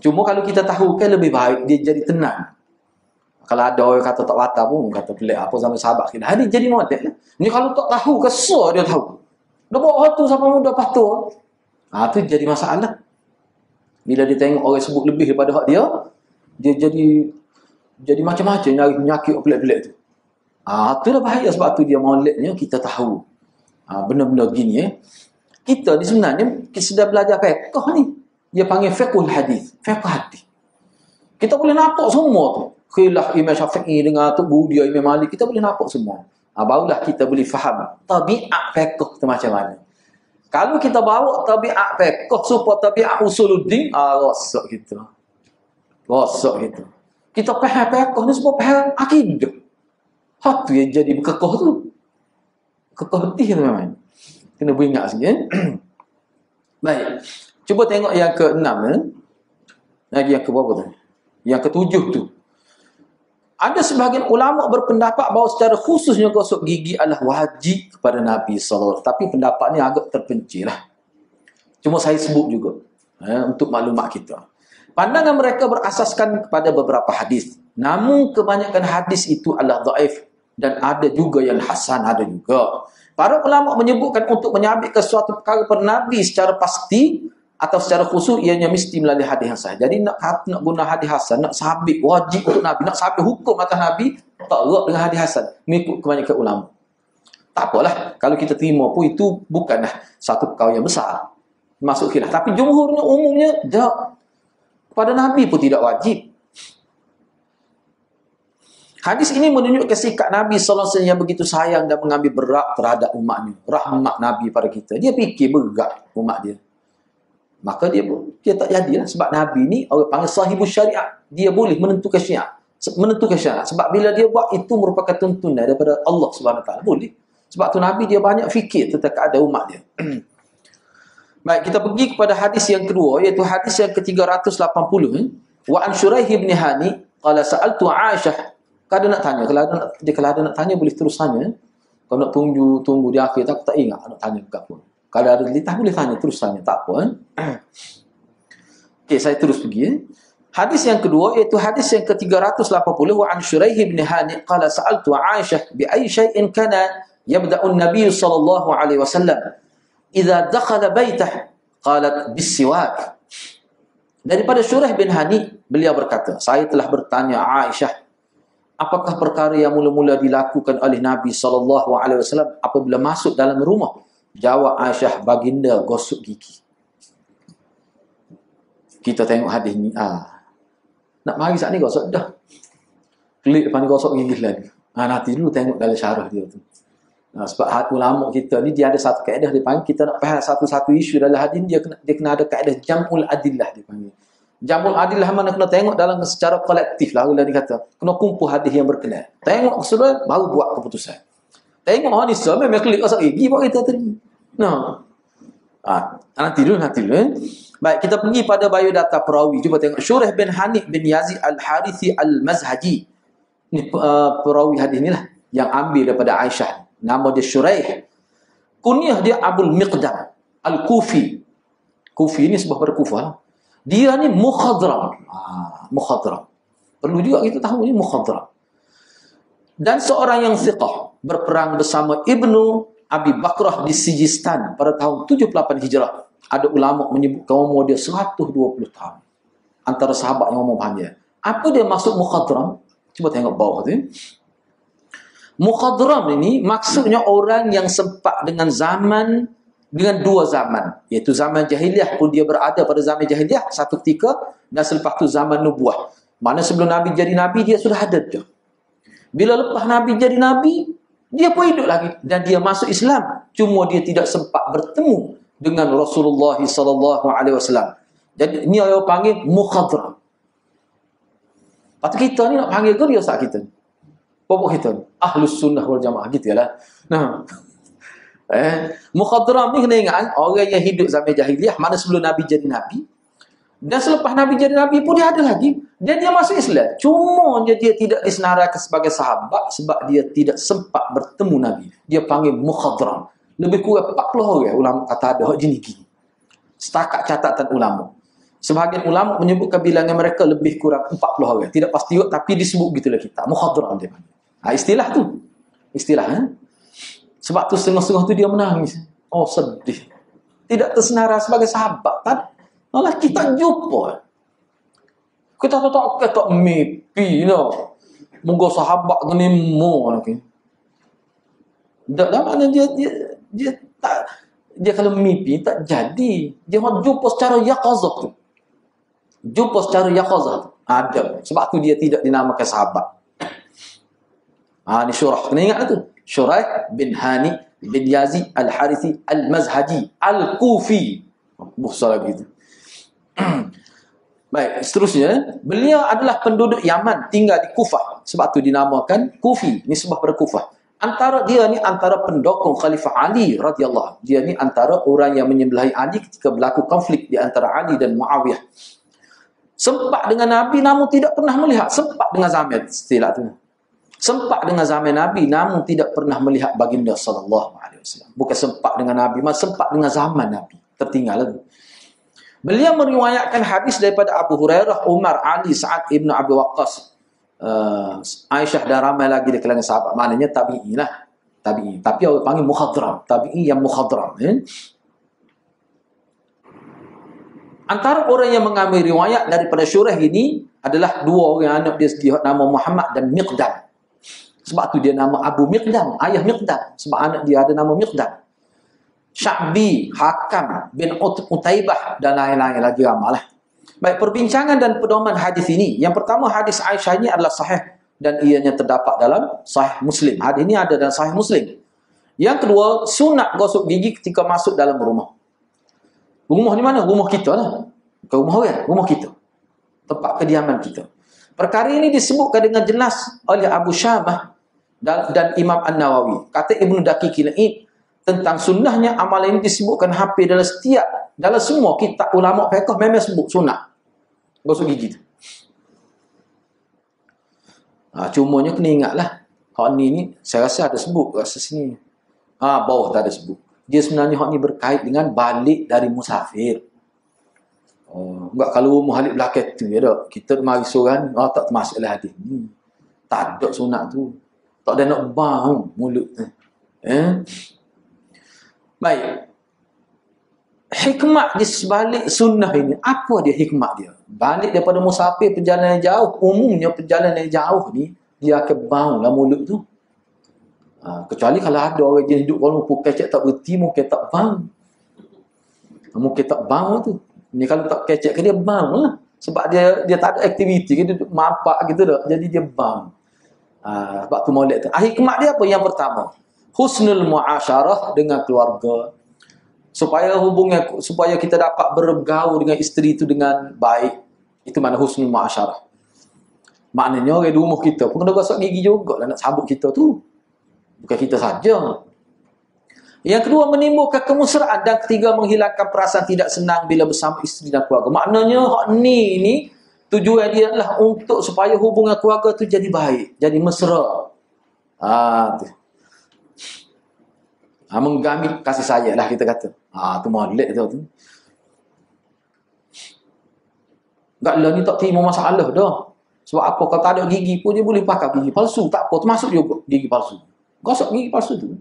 Cuma kalau kita tahu kan lebih baik dia jadi tenang. Kalau ada orang kata tak batal pun, kata pelik apa sama sahabat kita. Dia jadi model lah. Ni kalau tak tahu, kesal dia tahu. Dia bawa tu sama muda patut. Tu jadi masalah. Bila dia tengok orang sebut lebih daripada hak dia, dia jadi macam-macam nyari penyakit pelik-pelik tu. Itulah bahaya, sebab tu dia moleknya kita tahu. Benda-benda gini Kita ni sebenarnya kita sudah belajar fiqh ni. Dia panggil fiqhul hadis, fiqh hadis. Kita boleh nampak semua tu. Khilaf Imam Syafi'i dengan tu Budia Imam Malik, kita boleh nampak semua. Barulah kita boleh faham tabiat fiqh tu macam mana. Kalau kita bawa tabiat fiqh supaya tabiat usuluddin, rosak kita. Kita faham fiqh ni supaya faham akidah. Hak tu yang jadi berkekoh tu. Kekoh betul tu memang. Kena beringat sikit. Baik. Cuba tengok yang ke-6 lagi yang ke berapa tu? Yang ke-7 tu. Ada sebahagian ulama berpendapat bahawa secara khususnya gosok gigi adalah wajib kepada Nabi SAW. Tapi pendapat ni agak terpencil lah. Cuma saya sebut juga untuk maklumat kita. Pandangan mereka berasaskan kepada beberapa hadis. Namun kebanyakan hadis itu adalah dhaif dan ada juga yang hasan, ada juga. Para ulama menyebutkan untuk menyabitkan suatu perkara kepada Nabi secara pasti atau secara khusus, ianya mesti melalui hadis yang sahih. Jadi nak guna hadis hasan, nak sabit wajib untuk Nabi, nak sabit hukum atas Nabi, tak erat dengan hadis hasan. Mengikut kebanyakan ulama. Tak apalah, kalau kita terima pun itu bukanlah satu perkara yang besar. Masuk khilaf. Tapi jumhurnya umumnya tak. Pada Nabi pun tidak wajib. Hadis ini menunjukkan sikap Nabi sallallahu alaihi wasallam yang begitu sayang dan mengambil berat terhadap umatnya. Rahmat Nabi pada kita. Dia fikir berat umat dia. Maka dia tak jadilah. Sebab Nabi ni orang panggil sahibus syariat. Dia boleh menentukan syariat. Sebab bila dia buat itu merupakan tuntunan daripada Allah Subhanahu Wa Taala. Boleh. Sebab tu Nabi dia banyak fikir tentang keadaan umat dia. Baik, kita pergi kepada hadis yang kedua, iaitu hadis yang ke-380. Wa an Shuraih bin Hani qala sa'altu Aisyah. Kalau nak tanya, kalau ada nak tanya boleh terus tanya. Kalau nak tunggu di akhir tak ingat nak tanya ke apa. Kalau ada litah boleh tanya, terus tanya, tak apa. Okey, saya terus pergi. Hadis yang kedua iaitu hadis yang ke-380, wa an Shuraih bin Hani qala sa'altu Aisyah bi ayyi shay'in kana yabda'u an-nabiy sallallahu alaihi wasallam idza dakhala baitah, qalat bis-siwak. Daripada Shuraih bin Hani, beliau berkata, saya telah bertanya Aisyah, apakah perkara yang mula-mula dilakukan oleh Nabi SAW apabila masuk dalam rumah? Jawab Aisyah, baginda gosok gigi. Kita tengok hadis ni. Nak mari saat ni gosok dah. Klik depan ni gosok gigi lagi. Nanti dulu tengok dalam syarah dia tu. Sebab ulama kita ni dia ada satu kaedah dia panggil, kita nak faham satu-satu isu dalam hadis dia kena ada kaedah jam'ul adillah dia panggil. Jamul adillah mana kena tengok dalam secara kolektif lah. Dia kata kena kumpul hadis yang berkenaan. Tengok sesuai baru buat keputusan. Tengok ni semua memang klik asal gigi baru kita terima. Nanti dulu. Baik, kita pergi pada biodata perawi. Cuba tengok Shuraih bin Hani bin Yazid Al-Harithi Al-Mazhaji. Ni perawi hadis ni lah yang ambil daripada Aisyah. Nama dia Shuraih. Kunyah dia Abul Miqdam Al-Kufi. Kufi ni sebab pada Kufah. Dia ni mukhadram. Mukhadram. Perlu juga kita tahu ni mukhadram. Dan seorang yang thiqah berperang bersama Ibnu Abi Bakrah di Sijistan pada tahun 78 Hijrah. Ada ulama menyebutkan umur dia 120 tahun. Antara sahabat yang umur panjang. Apa dia maksud mukhadram? Cuba tengok bawah tu. Mukhadram ini maksudnya orang yang sempat dengan dua zaman, iaitu zaman jahiliah pun dia berada pada zaman jahiliah satu ketika, dan selepas tu zaman nubuah. Mana sebelum Nabi jadi Nabi dia sudah ada dah. Bila lepas Nabi jadi Nabi, dia pun hidup lagi dan dia masuk Islam. Cuma dia tidak sempat bertemu dengan Rasulullah SAW. Jadi ni orang panggil mukhadram. Patut kita ni nak panggil ke dia saat kita? Pokok kita ni Ahlus Sunnah wal Jamaah gitu lah. Mukhadram ni kena ingat, orang yang hidup zaman jahiliah, mana sebelum Nabi jadi Nabi dan selepas Nabi jadi Nabi pun dia ada lagi, dan dia masuk Islam. Cuma dia tidak disenaraikan sebagai sahabat sebab dia tidak sempat bertemu Nabi. Dia panggil mukhadram. Lebih kurang 40 orang ulama kata ada jenis gini. Setakat catatan ulama. Sebahagian ulama menyebutkan bilangan mereka lebih kurang 40 orang. Tidak pasti tapi disebut gitulah kita. Mukhadram dia panggil. Istilah tu. Istilah. Sebab tu setengah-setengah tu dia menangis. Oh, sedih. Tidak tersenarai sebagai sahabat. Malah kita jumpa. Kita tak mimpi. Moga sahabat ni mo. Tak mana dia tak. Dia kalau mimpi tak jadi. Dia jumpa secara yaqazah tu. Jumpa secara yaqazah tu. Ada. Sebab tu dia tidak dinamakan sahabat. Ni Syurah. Kena ingat tu. Shuraih bin Hani bin Yazid Al-Harithi Al-Mazhaji Al-Kufi. Salah gitu. Baik, seterusnya, beliau adalah penduduk Yaman, tinggal di Kufah. Sebab tu dinamakan Kufi, nisbah pada Kufah. Dia ni antara pendukung Khalifah Ali radhiyallahu. Dia ni antara orang yang menyembelahi Ali ketika berlaku konflik di antara Ali dan Muawiyah. Sempat dengan Nabi namun tidak pernah melihat. Sempat dengan zaman istilah tu. Sempat dengan zaman Nabi namun tidak pernah melihat baginda sallallahu alaihi wasallam. Bukan sempat dengan Nabi, malah sempat dengan zaman Nabi. Tertinggal lagi. Beliau meriwayatkan hadis daripada Abu Hurairah, Umar, Ali, Sa'ad ibn Abi Waqqas, Aisyah dan ramai lagi di kalangan sahabat. Maknanya tabi'in lah. Tabi'i. Tapi orang panggil mukhadram. Tabi'i yang mukhadram. Antara orang yang mengambil riwayat daripada Syurah ini adalah dua orang anak dia nama Muhammad dan Miqdam. Sebab tu dia nama Abu Miqdam, ayah Miqdam. Sebab anak dia ada nama Miqdam. Sya'bi, Hakam bin Utaibah dan lain-lain lagi ramalah. Baik, perbincangan dan pedoman hadis ini. Yang pertama, hadis Aisyah ini adalah sahih dan ianya terdapat dalam Sahih Muslim. Hadis ini ada dalam Sahih Muslim. Yang kedua, sunat gosok gigi ketika masuk dalam rumah. Rumah di mana? Rumah kita lah. Bukan rumah orang, rumah kita. Tempat kediaman kita. Perkara ini disebutkan dengan jelas oleh Abu Syamah dan Imam An-Nawawi. Kata Ibn Daqiqil Id, tentang sunnahnya amalan ini disebutkan hampir dalam semua kitab ulama fiqh memang sebut sunat gosok gigi tu. Cumanya kena ingatlah, hak ni saya rasa ada sebut kat sini. Bawah tak ada sebut. Dia sebenarnya hak ni berkait dengan balik dari musafir. Enggak kalau rumah balik belakang tu ya dak. Kita mari seorang tak termasuklah hadis ni. Tak ada sunat tu. Tak ada nak bang mulut tu. Baik. Hikmat di sebalik sunnah ini, apa dia hikmat dia? Balik daripada musafir perjalanan jauh, umumnya perjalanan jauh ni dia akan banglah mulut tu. Kecuali kalau ada orang jenis duduk kalau kecek tak berhenti, mungkin tak bang. Mungkin tak bang tu. Ni kalau tak kecek ke dia bang lah. Sebab dia tak ada aktiviti, dia duduk mampak gitu dah. Jadi dia bang. Sebab tu molek tu. Hikmat dia apa? Yang pertama, husnul muasyarah dengan keluarga. Supaya kita dapat bergaul dengan isteri itu dengan baik. Itu mana husnul muasyarah. Maknanya orang di rumah kita pun kena gosok gigi juga lah nak sambut kita tu. Bukan kita saja. Yang kedua, menimbulkan kemesraan. Dan ketiga, menghilangkan perasaan tidak senang bila bersama isteri dan keluarga. Maknanya hak ni tujuan dia adalah untuk supaya hubungan keluarga tu jadi baik, jadi mesra. Menggamit kasih sayang lah kita kata. Tu molek tu. Enggak lah ni tak terima masalah dah. Sebab apa, kalau tak ada gigi pun dia boleh pakai gigi palsu. Tak apa, termasuk juga gigi palsu. Gosok gigi palsu tu.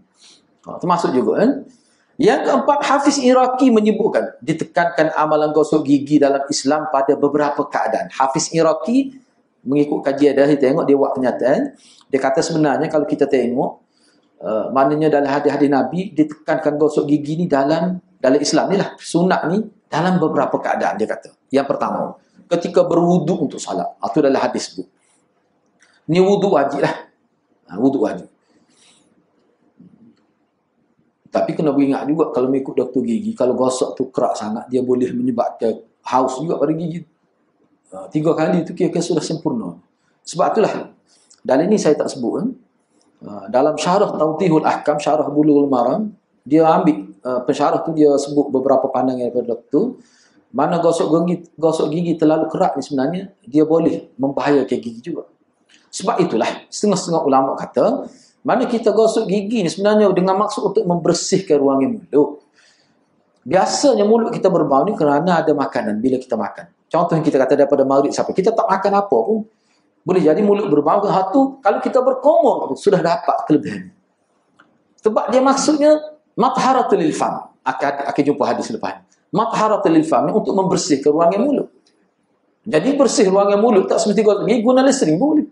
Termasuk juga kan. Yang keempat, Hafiz Iraqi menyebutkan ditekankan amalan gosok gigi dalam Islam pada beberapa keadaan. Hafiz Iraqi mengikut kajian dia tengok, dia buat pernyataan. Dia kata sebenarnya kalau kita tengok, maknanya dalam hadis-hadis Nabi ditekankan gosok gigi ni dalam Islam ni lah, sunat ni dalam beberapa keadaan dia kata. Yang pertama, ketika berwuduk untuk salat. Itu dalam hadis tu. Ni wuduk wajib lah. Wuduk wajib. Tapi kena beringat juga kalau mengikut doktor gigi, kalau gosok tu kerak sangat, dia boleh menyebabkan haus juga pada gigi. 3 kali tu kira-kira sudah sempurna. Sebab itulah, dalam ini saya tak sebut kan. Dalam syarah Tawdihul Ahkam, syarah Bulughul Maram, dia ambil pensyarah tu dia sebut beberapa pandangan daripada doktor. Mana gosok gigi terlalu kerak ni sebenarnya dia boleh membahayakan gigi juga. Sebab itulah setengah-setengah ulama kata, mana kita gosok gigi ni sebenarnya dengan maksud untuk membersihkan ruangan mulut. Biasanya mulut kita berbau ni kerana ada makanan bila kita makan. Contoh yang kita kata daripada maghrib sampai kita tak makan apa pun, boleh jadi mulut berbau. Satu, kalau kita berkomor sudah dapat kelebihan. Sebab dia maksudnya mathharatul lil fam. Akan jumpa hadis lepas. Mathharatul lil fam ni untuk membersihkan ruangan mulut. Jadi bersih ruangan mulut tak semesti gosok gigi, guna Listerine boleh.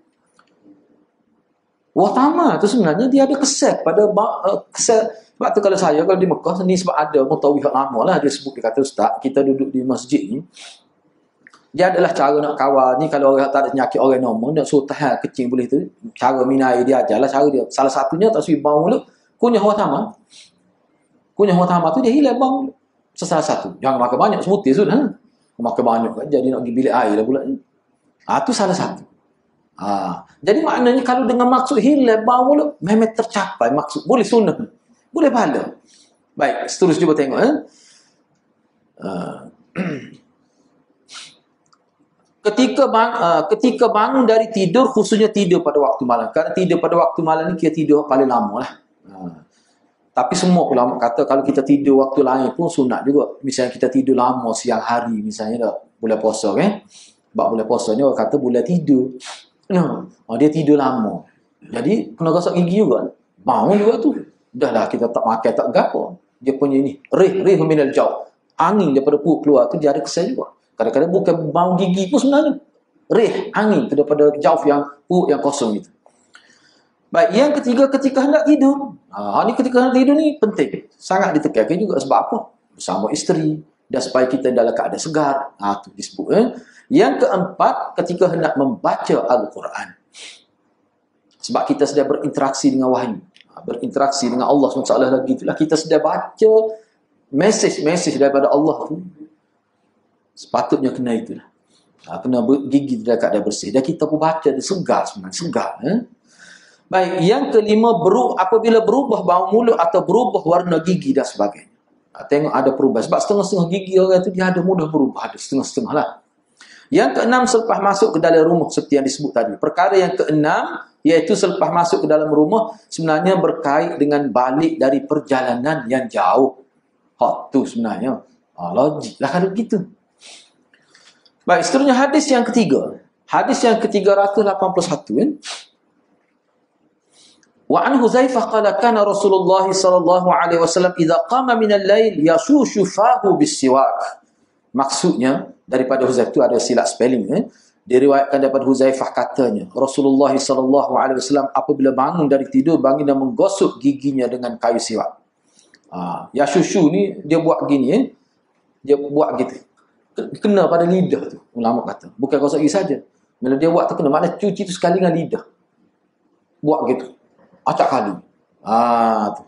Watama tu sebenarnya dia ada kesan pada kesan. Sebab tu kalau di Mekah ni, sebab ada mutawif lama lah dia sebut, dia kata ustaz, kita duduk di masjid ni, dia adalah cara nak kawal ni. Kalau orang tak ada penyakit orang normal nak suruh tahan kecing boleh tu, cara minai dia ajarlah cara dia. Salah satunya tak suruh bau mulut, kunyah watama tu dia hilang bau mulut. Salah satu, jangan makan banyak smoothie sudah. Makan banyak kan jadi nak pergi bilik air lah pula ni. Tu salah satu. Jadi maknanya kalau dengan maksud hilang bau mulut, memang tercapai maksud. Boleh sunnah. Boleh pahala. Baik, seterusnya cuba tengok. Ketika bangun dari tidur, khususnya tidur pada waktu malam. Kerana tidur pada waktu malam ni kita tidur paling lama lah. Tapi semua ulama kata kalau kita tidur waktu lain pun sunat juga. Misalnya kita tidur lama siang hari misalnya dah bulan puasa kan. Sebab bulan puasa ni orang kata bulan tidur. Dia tidur lama. Jadi kena gosok gigi juga. Mau juga tu. Dah lah kita tak makan tak gapo. Dia punya ni, rih minal jaw. Angin daripada perut keluar tu dia ada kesan juga. Kadang-kadang bukan bau gigi pun sebenarnya. Rih, angin tu daripada jauf yang perut yang kosong itu. Baik, yang ketiga ketika hendak tidur. Ni ketika hendak tidur ni penting. Sangat ditekankan juga sebab apa? Bersama isteri dan supaya kita dalam keadaan segar. Tu disebut. Yang keempat, ketika hendak membaca Al-Quran. Sebab kita sedang berinteraksi dengan wahyu. Berinteraksi dengan Allah SWT lagi. Itulah kita sedang baca mesej daripada Allah tu. Sepatutnya kena itulah. Kena gigi dalam keadaan bersih. Dan kita pun baca dia segar sebenarnya. Segar. Baik, yang kelima, apabila berubah bau mulut atau berubah warna gigi dan sebagainya. Tengok ada perubahan. Sebab setengah-setengah gigi orang tu dia ada mudah berubah. Ada setengah-setengah lah. Yang keenam, selepas masuk ke dalam rumah seperti yang disebut tadi. Perkara yang keenam, iaitu selepas masuk ke dalam rumah, sebenarnya berkait dengan balik dari perjalanan yang jauh. Hak tu sebenarnya. Logik lah kalau begitu. Baik, seterusnya hadis yang ketiga. Hadis yang ke-381. Wa an Huzaifah qala kana Rasulullah sallallahu alaihi wasallam idza qama min al-lail yashushu fahu bis-siwak. Maksudnya daripada Huzaifah itu ada silap spelling. Diriwayatkan daripada Huzaifah katanya Rasulullah sallallahu alaihi wasallam apabila bangun dari tidur baginda menggosok giginya dengan kayu siwak. Yashushu ni dia buat gini dia buat gitu. Kena pada lidah tu ulama kata. Bukan gosok gigi saja. Bila dia buat tu kena makna cuci tu sekali dengan lidah. Buat gitu. Acak kali. Tu.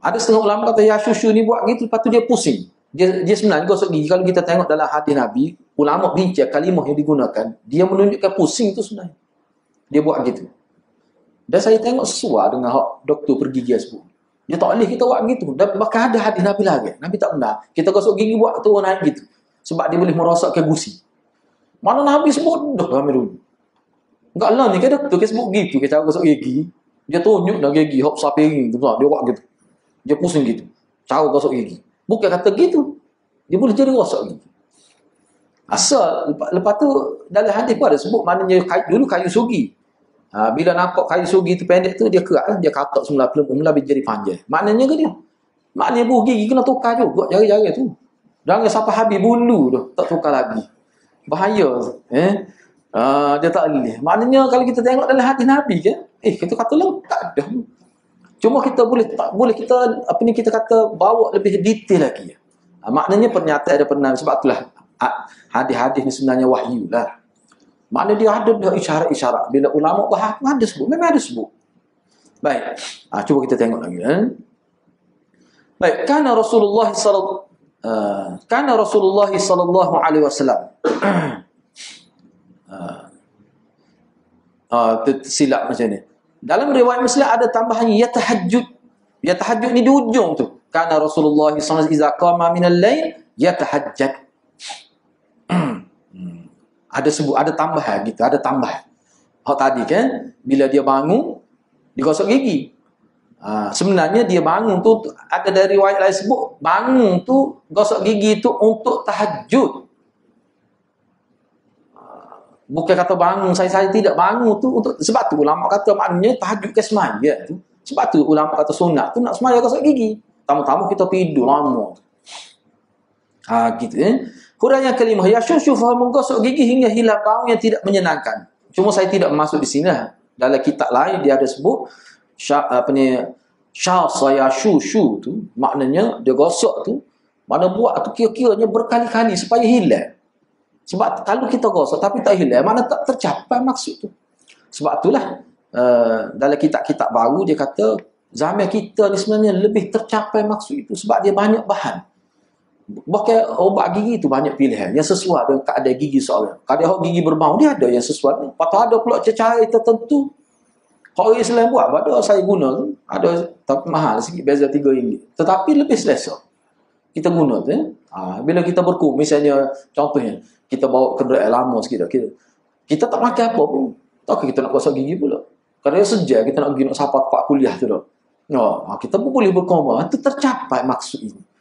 Ada setengah ulama kata Yashushu ni buat gitu lepas tu dia pusing. Dia sebenarnya gosok gigi. Kalau kita tengok dalam hadis Nabi, ulama bincang kalimah yang digunakan, dia menunjukkan pusing itu sebenarnya. Dia buat gitu. Dan saya tengok sesuai dengan doktor pergigi sebut. Dia tak boleh kita buat gitu. Dan bahkan ada hadis Nabi lagi. Nabi tak benar. Kita gosok gigi buat tu naik gitu. Sebab dia boleh merosakkan gusi. Mana Nabi sebut dah kami dulu. Enggak lah ni kan doktor dia sebut gitu. Kita gosok gigi. Dia tunjuk dah gigi. Hop sapiring tu. Dia buat gitu. Dia pusing gitu. Cara gosok gigi. Bukan kata gitu. Dia boleh jadi rosak gigi. Asal. Lepas tu dalam hadis pun ada sebut. Maknanya dulu kayu sugi. Bila nampak kayu sugi tu pendek tu. Dia kerak. Dia katak semula pelembung. Mula jadi panjang. Maknanya ke dia? Maknanya buah gigi kena tukar juga. Jari-jari tu. Jangan sampai habis bulu tu. Tak tukar lagi. Bahaya. Dia tak boleh. Maknanya kalau kita tengok dalam hadis Nabi ke. Kita kata lengkap dah. Cuma kita boleh kita kita kata bawa lebih detail lagi. Maknanya pernyataan ada pernah sebab itulah hadis-hadis ni sebenarnya wahyu lah. Maknanya dia ada isyarat-isyarat. Bila ulama bahas ada sebut, memang ada sebut. Baik. Cuba kita tengok lagi. Baik, kana Rasulullah sallallahu alaihi wasallam. Silap macam ni. Dalam riwayat Muslim ada tambahan yatahajjud. Yatahajjud ni di ujung tu. Kana Rasulullah sallallahu alaihi wasallam iza qama min al-lail yatahajjad. Ada tambahan gitu, ada tambahan. Hak tadi kan bila dia bangun digosok gigi. Sebenarnya dia bangun tu ada dari riwayat lain sebut bangun tu gosok gigi tu untuk tahajud. Bukan kata bangun saya tidak bangun tu untuk sebab tu ulama kata maknanya tahajud ke semaya tu. Sebab tu ulama kata sunat tu nak semaya gosok gigi. Tamu-tamu kita tidur lama. Gitu Huraian yang kelima, yashushu fa menggosok gigi hingga hilang bau yang tidak menyenangkan. Cuma saya tidak masuk di sini lah. Dalam kitab lain dia ada sebut yashushu tu maknanya dia gosok tu mana buat tu kira-kiranya berkali-kali supaya hilang. Sebab kalau kita gosok tapi tak hilang, mana tak tercapai maksud tu. Sebab itulah dalam kitab-kitab baru dia kata zaman kita ni sebenarnya lebih tercapai maksud itu sebab dia banyak bahan. Bahkan obat gigi tu banyak pilihan yang sesuai dengan keadaan gigi seorang. Kalau gigi berbau dia ada yang sesuai. Lepas tu ada pula cara tertentu. Kalau orang Islam buat, ada saya guna tu. Ada tapi mahal sikit, beza RM3. Tetapi lebih selesa. Kita guna tu. Bila kita berkum, misalnya contohnya, kita bawa kenderaan lama sikit. Kita tak makan apa pun. Tak kita nak gosok gigi pula. Kerana sejak kita nak pergi nak sapa tempat kuliah tu dah. Kita pun boleh berkoma. Itu tercapai maksud ini.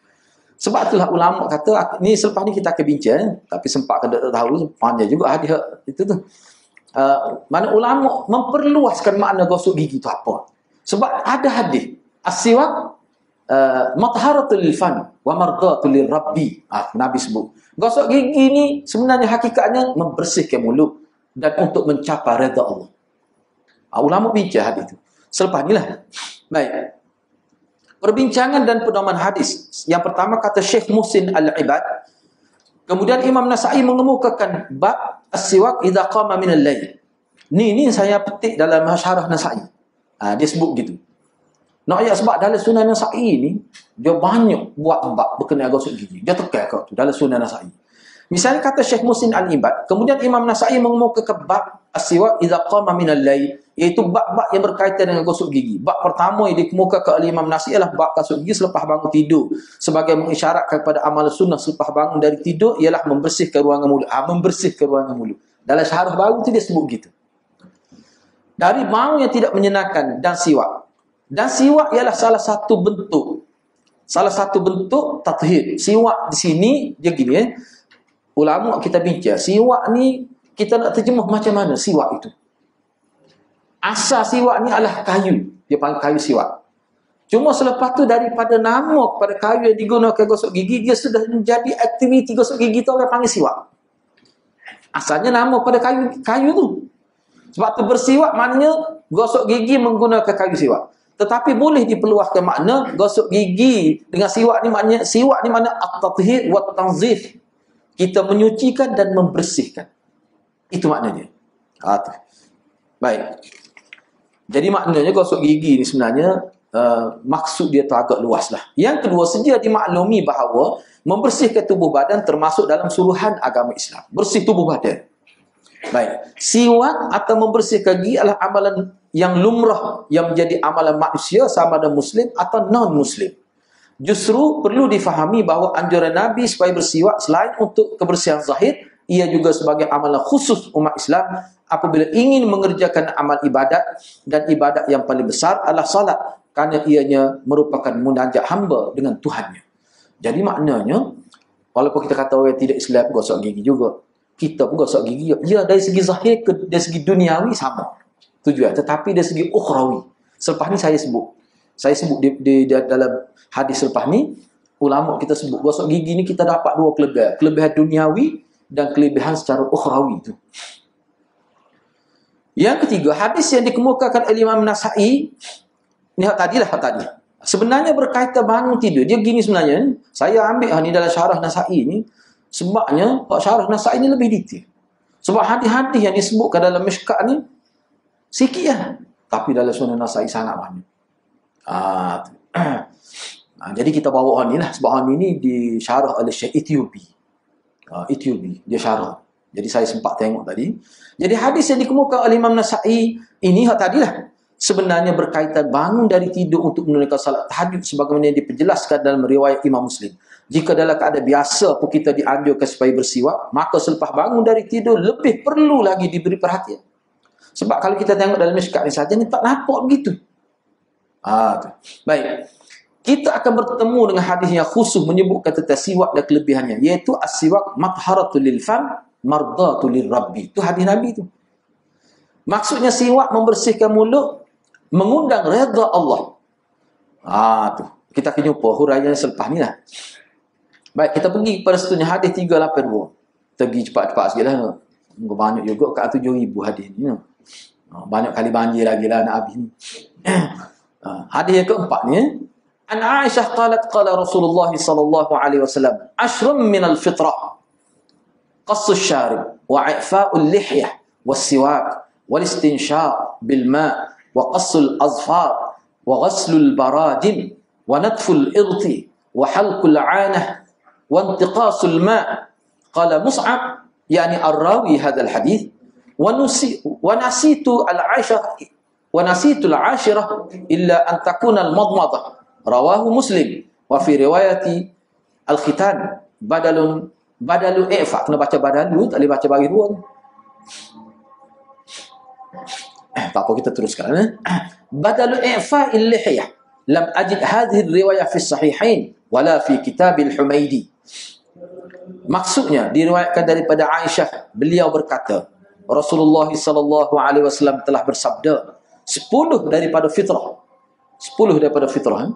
Sebab itulah ulama kata, ni selepas ni kita akan bincang, tapi sempat kena tahu, panjang juga hadis itu tu. Mana ulama memperluaskan makna gosok gigi itu apa. Sebab ada hadis, as-siwak matharatul lil fan wa mardatul lir rabbi. Nabi sebut. Gosok gigi ni sebenarnya hakikatnya membersihkan mulut dan untuk mencapai redha Allah. Ulama bincang hadis itu. Selepas inilah. Baik. Perbincangan dan pedoman hadis. Yang pertama kata Syekh Muhsin Al-Ibad. Kemudian Imam Nasa'i mengemukakan bab as-siwak idza qama min al-lail. Ni saya petik dalam syarah Nasa'i. Dia sebut gitu. Nak ayat sebab dalam Sunan Nasa'i ni dia banyak buat bab berkenaan gosok gigi. Dia tekan kat tu dalam Sunan Nasa'i. Misalnya kata Syekh Muhsin Al-Ibad, kemudian Imam Nasa'i mengemukakan bab as-siwak idza qama min al-lail, iaitu bab-bab yang berkaitan dengan gosok gigi. Bab pertama yang dikemukakan oleh Imam Nasa'i ialah bab gosok gigi selepas bangun tidur, sebagai mengisyaratkan kepada amal sunnah selepas bangun dari tidur ialah membersihkan ruangan mulut. Membersihkan ruangan mulut. Dalam syarah baru tu dia sebut gitu. Dari bau yang tidak menyenangkan dan siwak. Dan siwak ialah salah satu bentuk tathhir. Siwak di sini dia gini ulama kita bincang, siwak ni kita nak terjemah macam mana siwak itu. Asal siwak ni adalah kayu. Dia panggil kayu siwak. Cuma selepas tu daripada nama kepada kayu yang digunakan gosok gigi, dia sudah menjadi aktiviti gosok gigi tu orang panggil siwak. Asalnya nama pada kayu tu. Sebab tu bersiwak maknanya gosok gigi menggunakan kayu siwak. Tetapi boleh diperluaskan makna gosok gigi dengan siwak ni maknanya at-tathhir wa tanzif. Kita menyucikan dan membersihkan. Itu maknanya. Baik. Jadi maknanya gosok gigi ni sebenarnya maksud dia tu agak luas lah. Yang kedua, sedia dimaklumi bahawa membersihkan tubuh badan termasuk dalam suruhan agama Islam. Bersih tubuh badan. Baik. Siwak atau membersihkan gigi adalah amalan yang lumrah yang menjadi amalan manusia sama ada muslim atau non-muslim. Justru perlu difahami bahawa anjuran Nabi supaya bersiwak selain untuk kebersihan zahir, ia juga sebagai amalan khusus umat Islam apabila ingin mengerjakan amal ibadat, dan ibadat yang paling besar adalah salat, kerana ianya merupakan munajat hamba dengan Tuhannya. Jadi maknanya, walaupun kita kata orang tidak Islam gosok gigi juga, kita pun gosok gigi, ya dari segi zahir ke dari segi duniawi sama tujuan, tetapi dari segi ukhrawi. Selepas ni saya sebut di dalam hadis selepas ni, ulama kita sebut gosok gigi ni kita dapat dua kelebihan. Kelebihan duniawi dan kelebihan secara ukhrawi itu. Yang ketiga, hadis yang dikemukakan oleh Imam Nasa'i ni tadi. Sebenarnya berkaitan bangun tidur. Dia gini sebenarnya. Saya ambil ni dalam syarah Nasa'i ni. Sebabnya syarah Nasa'i ni lebih detail. Sebab hadis-hadis yang disebutkan dalam Mishkat ni sikit lah. Tapi dalam Sunan Nasa'i sangat banyak. Jadi kita bawa ni lah. Sebab ni disyarah oleh Syekh Ethiopi. Dia syarah. Jadi saya sempat tengok tadi. Jadi hadis yang dikemukakan oleh Imam Nasa'i ini tadilah sebenarnya berkaitan bangun dari tidur untuk menunaikan salat tahajud sebagaimana yang diperjelaskan dalam riwayat Imam Muslim. Jika dalam keadaan biasa pun kita dianjurkan supaya bersiwak, maka selepas bangun dari tidur lebih perlu lagi diberi perhatian. Sebab kalau kita tengok dalam Mishkat ni saja ni tak nampak begitu. Baik. Kita akan bertemu dengan hadis yang khusus menyebutkan tentang siwak dan kelebihannya, iaitu as-siwak matharatul lil fam mardatul lir rabbi. Itu hadis Nabi tu. Maksudnya siwak membersihkan mulut, mengundang redha Allah. Tu. Kita akan jumpa huraian selepas ni lah. Baik, kita pergi kepada seterusnya hadis 382. Kita pergi cepat-cepat sikit lah. Banyak juga kat 7,000 hadis ni. Banyak kali banjir lagi lah nak habis ni. Hadis yang keempat ni. An Aisyah qalat qala Rasulullah sallallahu alaihi wasallam ashrun min al-fitrah qassu syarib wa i'fa'u al-lihyah was-siwak wal-istinshaq bil-ma' wa qassu al-azfar wa ghaslu al-baradim wa natfu al-idti wa halqu al-'anah wa intiqasu al-ma'. Qala Mus'ab yani ar-rawi hadha al-hadith wa nasitu al-'ashirah illa an takuna al-madmadah. Rawahu Muslim. Wa fi riwayati al-khitan badalu i'fa. Kena baca badalu, tak boleh baca bagi dua. Tak apa, kita teruskan. Badalu i'fa il-lihiyah. Lam ajid hadhihi riwayah fi sahihain wala fi kitab al-Humaidi. Maksudnya diriwayatkan daripada Aisyah, beliau berkata, Rasulullah sallallahu alaihi wasallam telah bersabda, 10 daripada fitrah. 10 daripada fitrah.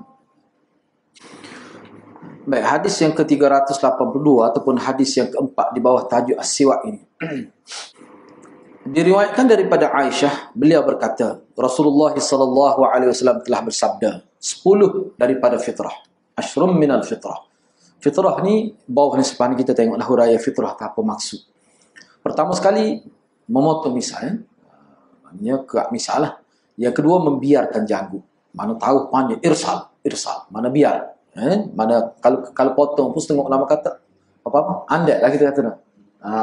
Baik, hadis yang ke-382 ataupun hadis yang keempat di bawah tajuk as-siwak ini. Diriwayatkan daripada Aisyah, beliau berkata, Rasulullah sallallahu alaihi wasallam telah bersabda, 10 daripada fitrah. Ashrum minal fitrah. Fitrah ni, bawah ni sepan kita tengoklah huraian fitrah apa maksud. Pertama sekali, memotong misal. Maknanya keak misal lah. Yang kedua, membiarkan janggut. Mana tahu panjang, irsal. Mana biar. Mana kalau potong pun setengah ulama kata apa-apa, andai lah kita kata.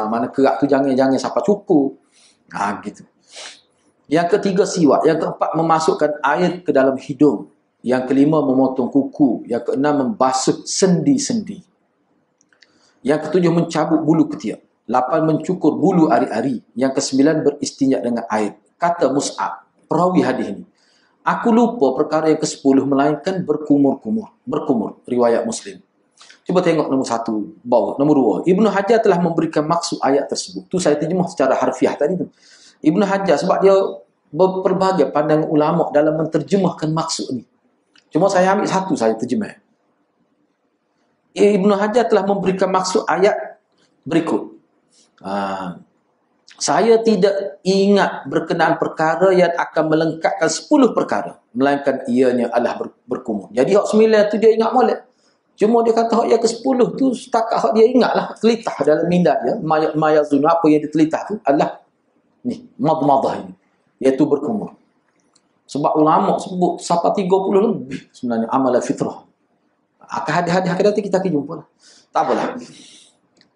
Mana kerak tu jangan sampai cukup. Gitu. Yang ketiga siwak. Yang keempat memasukkan air ke dalam hidung. Yang kelima memotong kuku. Yang keenam membasuh sendi-sendi. Yang ketujuh mencabut bulu ketiak. 8 mencukur bulu ari-ari. Yang ke-9 beristinja dengan air. Kata Mus'ab, perawi hadis ini, aku lupa perkara yang ke-10 melainkan berkumur. Riwayat Muslim. Cuba tengok nombor 1 bawah. Nombor 2. Ibnu Hajar telah memberikan maksud ayat tersebut. Tu saya terjemah secara harfiah tadi tu. Ibnu Hajar sebab dia berbagai pandangan ulama dalam menterjemahkan maksud ni. Cuma saya ambil satu saya terjemah. Ibnu Hajar telah memberikan maksud ayat berikut. Saya tidak ingat berkenaan perkara yang akan melengkapkan 10 perkara, melainkan ianya adalah berkumur. Jadi hak 9 tu dia ingat molek. Cuma dia kata hak yang ke-10 tu setakat hak dia ingatlah, telitah dalam minda dia, mayazun, apa yang ditelitah tu adalah ni, madmadah ini, iaitu berkumur. Sebab ulama sebut sampai 30 lebih sebenarnya amalan fitrah. Hadis-hadis akan datang kita akan jumpa lah. Tak apalah.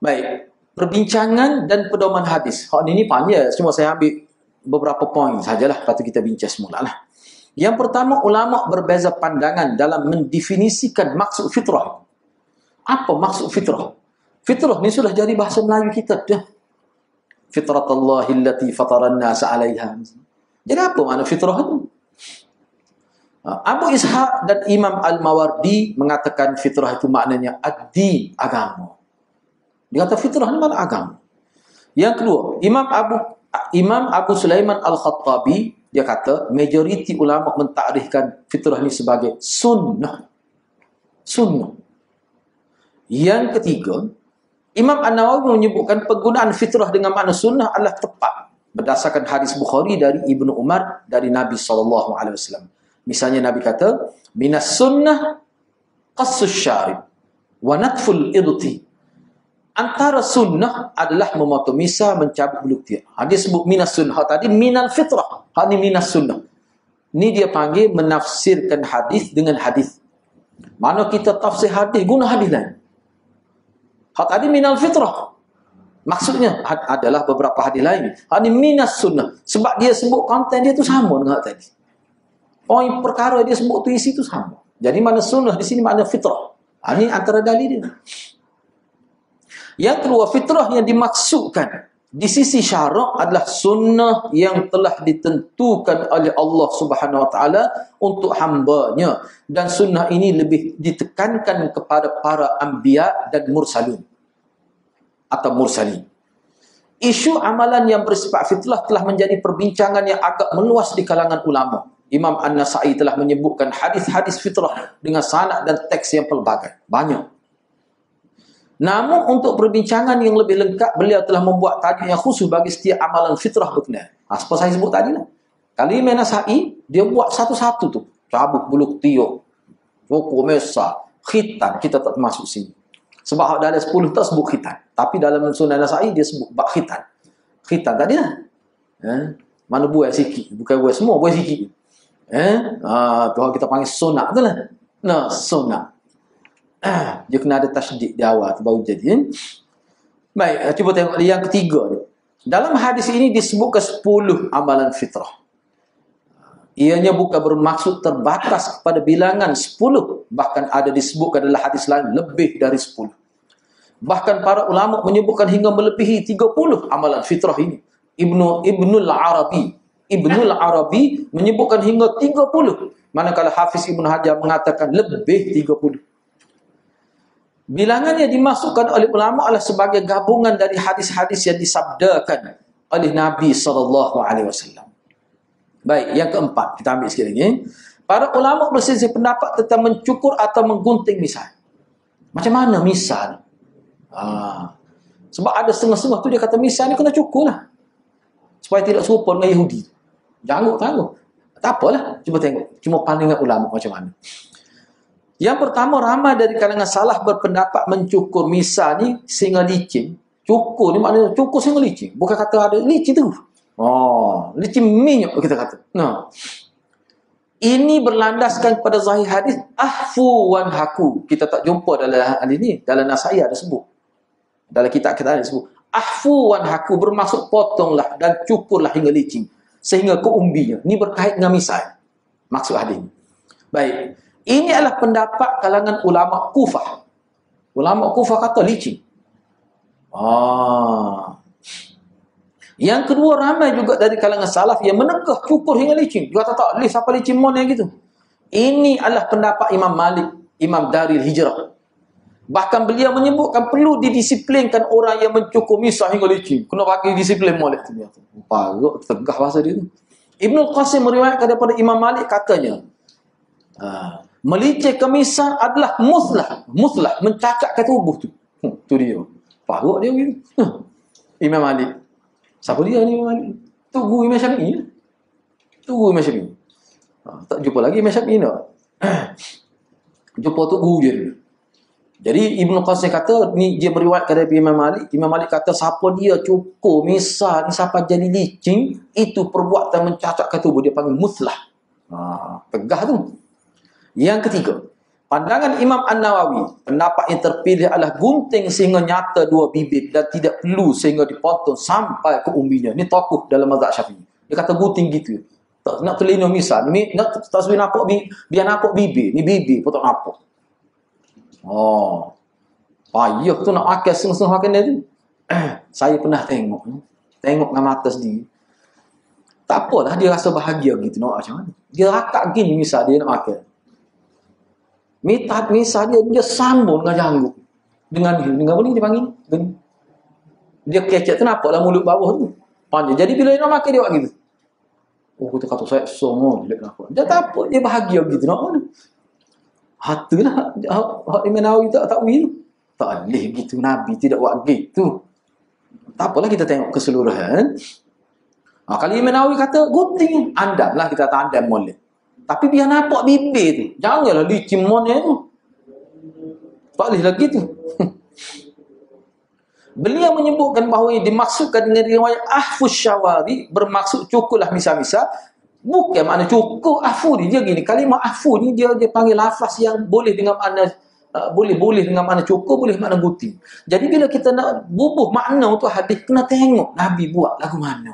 Baik. Perbincangan dan pedoman hadis. Hak ini panjang. Cuma saya ambil beberapa poin sajalah. Lepas tu kita bincang semula lah. Yang pertama, ulama berbeza pandangan dalam mendefinisikan maksud fitrah. Apa maksud fitrah? Fitrah ni sudah jadi bahasa Melayu kita dah. Fitratallahi allati fataran nasa 'alaiha. Jadi apa makna fitrah itu? Abu Ishaq dan Imam Al-Mawardi mengatakan fitrah itu maknanya ad-din, agama. Dia kata fitrah ni mana agama. Yang kedua, Imam Abu Sulaiman Al-Khattabi, dia kata majoriti ulama mentakrifkan fitrah ni sebagai sunnah. Yang ketiga, Imam An-Nawawi menyebutkan penggunaan fitrah dengan makna sunnah adalah tepat berdasarkan hadis Bukhari dari Ibnu Umar dari Nabi SAW. Misalnya Nabi kata, minas sunnah qassus syarib wa natful irti. Antara sunnah adalah memotong misah, mencabut bulu ketiak. Dia sebut minas sunnah. Tadi minal fitrah. Ini minas sunnah. Ini dia panggil menafsirkan hadis dengan hadis. Mana kita tafsir hadis, guna hadis lain. Tadi minal fitrah. Maksudnya adalah beberapa hadis lain. Ini minas sunnah. Sebab dia sebut konten dia tu sama dengan tadi. Poin perkara dia sebut tu isi tu sama. Jadi mana sunnah di sini makna fitrah. Ini antara dalil dia. Yang kedua, fitrah yang dimaksudkan di sisi syarak adalah sunnah yang telah ditentukan oleh Allah Subhanahu Wa Taala untuk hamba-Nya, dan sunnah ini lebih ditekankan kepada para anbiya dan mursalun atau mursalin. Isu amalan yang bersifat fitrah telah menjadi perbincangan yang agak meluas di kalangan ulama. Imam An-Nasa'i telah menyebutkan hadis-hadis fitrah dengan sanad dan teks yang pelbagai. Banyak. Namun untuk perbincangan yang lebih lengkap, beliau telah membuat tajuk yang khusus bagi setiap amalan fitrah berkenaan. Seperti saya sebut tadi lah. Kali Imam Nasa'i, dia buat satu-satu tu. Cabut bulu ketiak, cukur mesah, khitan, kita tak termasuk sini. Sebab dalam 10 tak sebut khitan. Tapi dalam Sunan Nasa'i, dia sebut bak khitan. Khitan tadi lah. Mana buat sikit. Bukan buat semua, buat sikit. Tu kita panggil sunat tu lah. Nah, sunat. Dia kena ada tasydid di awal tu baru jadi. Baik, cuba tengok yang ketiga ni. Dalam hadis ini disebutkan 10 amalan fitrah. Ianya bukan bermaksud terbatas kepada bilangan 10. Bahkan ada disebutkan dalam hadis lain lebih dari 10. Bahkan para ulama menyebutkan hingga melebihi 30 amalan fitrah ini. Ibnul Arabi menyebutkan hingga 30. Manakala Hafiz Ibn Hajar mengatakan lebih 30. Bilangan yang dimasukkan oleh ulama adalah sebagai gabungan dari hadis-hadis yang disabdakan oleh Nabi SAW. Baik, yang keempat, kita ambil sikit lagi. Para ulama berselisih pendapat tentang mencukur atau menggunting misal. Macam mana misal? Sebab ada setengah-setengah tu dia kata misal ni kena cukur lah. Supaya tidak serupa dengan Yahudi. Janggut tangguh. Tak apalah. Cuba tengok. Cuma pandangan ulama macam mana. Yang pertama, ramai dari kalangan salaf berpendapat mencukur misal ni sehingga licin. Cukur ni maknanya cukur sehingga licin. Bukan kata ada licin tu. Licin minyak kita kata. Ini berlandaskan kepada zahir hadis ahfu wanhaku. Kita tak jumpa dalam hadis ni, dalam Nasai ada sebut. Dalam kitab kita ada sebut ahfu wanhaku, bermaksud potonglah dan cukurlah hingga licin sehingga ke umbinya. Ini berkait dengan misal. Maksud hadis ni. Baik. Ini adalah pendapat kalangan ulama Kufah. Ulama Kufah kata licin. Yang kedua, ramai juga dari kalangan salaf yang menegah cukur hingga licin. Dia kata tak boleh sampai licin mon yang gitu. Ini adalah pendapat Imam Malik, Imam Daril Hijrah. Bahkan beliau menyebutkan perlu didisiplinkan orang yang mencukur misah hingga licin. Kena bagi disiplin molek tu. Paruk, tegah bahasa dia tu. Ibnu Qasim meriwayatkan daripada Imam Malik katanya, melicin misah adalah muslah, mencacatkan tubuh tu. Tu dia. Paruk dia gitu. Imam Malik. Siapa dia ni Imam Malik? Tu guru Imam Syafi'i. Tu guru Imam Syafi'i. Tak jumpa lagi Imam Syafi'i tak? Jumpa tu guru dia dulu. Jadi Ibnu Qasim kata, ni dia meriwayatkan dari Imam Malik. Imam Malik kata, siapa dia cukur misal ni sampai jadi licin, itu perbuatan mencacatkan tubuh. Dia panggil muslah. Tegah tu. Yang ketiga, pandangan Imam An-Nawawi, pendapat yang terpilih adalah gunting sehingga nyata dua bibir dan tidak perlu sehingga dipotong sampai ke umbinya. Ini tokoh dalam mazhab Syafi'i. Dia kata gunting gitu. Tak nak telinga misal. Ni nak tasbih nampak biar nampak bibir. Ni bibir potong nampak. Payah tu nak makan setengah-setengah makan dia tu. Saya pernah tengok dengan mata sendiri. Tak apalah dia rasa bahagia gitu. Nak macam mana? Dia rakak gini misal dia nak makan. Misal dia sambung dengan janggut. Dengan apa ni dia panggil? Dia kecek tu nampak lah mulut bawah tu. Panjang. Jadi bila dia nak makan dia buat gitu. Kita kata saya semua dia tak apa. Dia bahagia gitu. Nak mana? Hatulah Imam Nawawi tak wil. Tak boleh gitu, Nabi tidak buat gitu. Tak apalah kita tengok keseluruhan. Kalau Imam Nawawi kata gunting, andamlah kita kata andam molek. Tapi biar nampak bibir tu. Janganlah licin monnya tu. Tak boleh lagi tu. Beliau menyebutkan bahawa yang dimaksudkan dengan riwayat ahfus syawari bermaksud cukurlah misal-misal. Bukan makna cukur afu ni. Dia gini, kalimah afu ni dia panggil lafaz yang boleh dengan makna boleh dengan makna cukur, boleh makna gunting. Jadi bila kita nak bubuh makna untuk hadis, kena tengok Nabi buat lagu mana.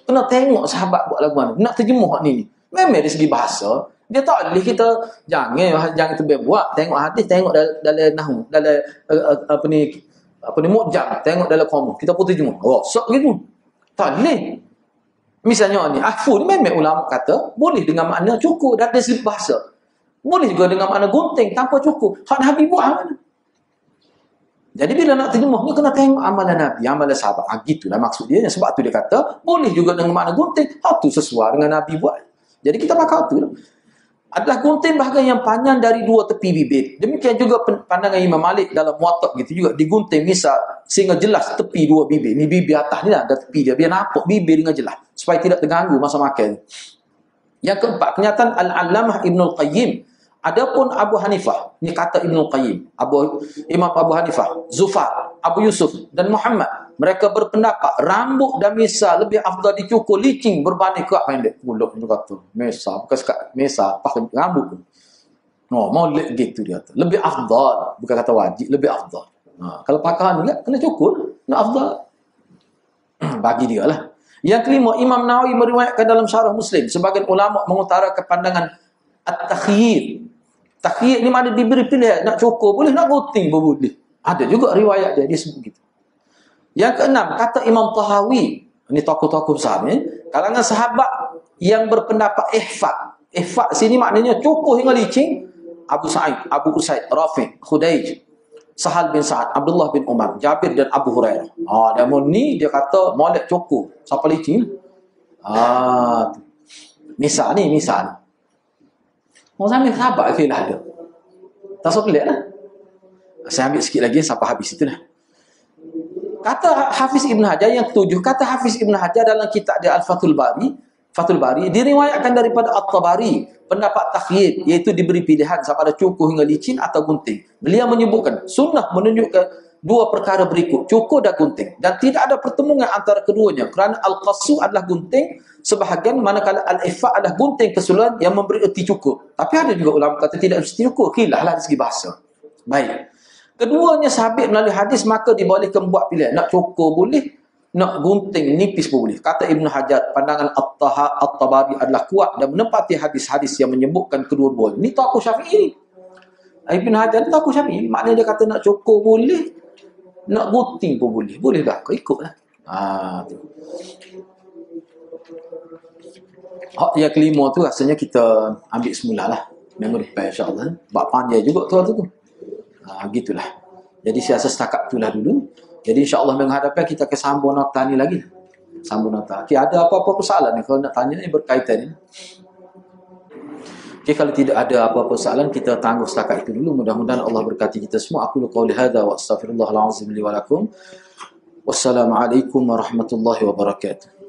Kena tengok sahabat buat lagu mana. Nak terjemuh ni. Memang dari segi bahasa, dia tak boleh kita jangan terbiar buat. Tengok hadis, tengok dalam nahu, dalam apa ni mu'jam, tengok dalam qamus. Kita pun terjemuh. Rosak gitu. Tak boleh. Misalnya ni, afu ni memang ulama kata boleh dengan makna cukur dan dari segi bahasa. Boleh juga dengan makna gunting tanpa cukur. Hak Nabi buat mana? Jadi bila nak terjemah ni kena tengok amalan Nabi, amalan sahabat. Gitulah maksud dia. Sebab tu dia kata boleh juga dengan makna gunting. Hak tu sesuai dengan Nabi buat. Jadi kita pakai tu lah. Adalah gunting bahagian yang panjang dari dua tepi bibir. Demikian juga pandangan Imam Malik dalam Muwatta gitu juga. Digunting misal sehingga jelas tepi dua bibir. Ni bibir atas ni lah, ada tepi dia. Biar nampak bibir dengan jelas. Supaya tidak terganggu masa makan. Yang keempat, kenyataan Al-Allamah Ibnul Qayyim. Adapun Abu Hanifah, ni kata Ibnul Qayyim, Imam Abu Hanifah, Zufar, Abu Yusuf dan Muhammad, mereka berpendapat rambut dan misal lebih afdal dicukur licin berbanding kerak pendek. Buluk dia kata, misal bukan sekat misal pakai rambut tu. Molek gitu dia kata. Lebih afdal, bukan kata wajib, lebih afdal. Kalau pakai ni kena cukur, nak afdal. Bagi dia lah. Yang kelima, Imam Nawawi meriwayatkan dalam Syarah Muslim, sebagian ulama mengutarakan pandangan at-takhyir. Takhyir ni mana diberi pilihan, nak cukur boleh, nak gunting pun boleh. Ada juga riwayat dia sebut gitu. Yang keenam, kata Imam Tahawi, ini tokoh-tokoh besar ni, kalangan sahabat yang berpendapat ihfa. Ihfa sini maknanya cukur hingga licin. Abu Sa'id, Abu Usaid, Rafi', Khudaij, Sahal bin Sa'ad, Abdullah bin Umar, Jabir dan Abu Hurairah. Namun ni dia kata molek cukur sampai licin. Misal ni. Orang sambil sahabat ke lah dia. Tak so pelik lah. Saya ambil sikit lagi sampai habis itulah. Kata Hafiz Ibn Hajar yang ketujuh, kata Hafiz Ibn Hajar dalam kitab dia Al-Fathul Bari, Fathul Bari diriwayatkan daripada At-Tabari, pendapat takhyid, iaitu diberi pilihan sama ada cukur hingga licin atau gunting. Beliau menyebutkan sunnah menunjukkan dua perkara berikut, cukur dan gunting, dan tidak ada pertemuan antara keduanya kerana al-qassu adalah gunting sebahagian, manakala al-ifa adalah gunting keseluruhan yang memberi erti cukur. Tapi ada juga ulama kata tidak mesti cukur, khilaf lah dari segi bahasa. Baik. Keduanya sabit melalui hadis, maka dibolehkan buat pilihan. Nak cukur boleh, nak gunting nipis pun boleh. Kata Ibn Hajar, pandangan At-Tabari adalah kuat dan menempati hadis-hadis yang menyebutkan kedua-dua. Ini tahu Syafi'i. Ibn Hajar ni tahu Syafi'i. Maknanya dia kata nak cukur boleh, nak gunting pun boleh. Boleh dah, kau ikutlah. Tu. Yang kelima tu rasanya kita ambil semula lah. Minggu depan insyaAllah. Bab panjang juga tu. Gitulah. Jadi saya rasa setakat itulah dulu. Jadi insyaAllah minggu hadapan kita akan sambung nota ni lagi. Sambung nota. Okay, ada apa-apa persoalan ni? Kalau nak tanya ni berkaitan ni. Okay, kalau tidak ada apa-apa persoalan, kita tangguh setakat itu dulu. Mudah-mudahan Allah berkati kita semua. Aku qauli hadza wa astaghfirullahalazim li wa lakum. Wassalamualaikum warahmatullahi wabarakatuh.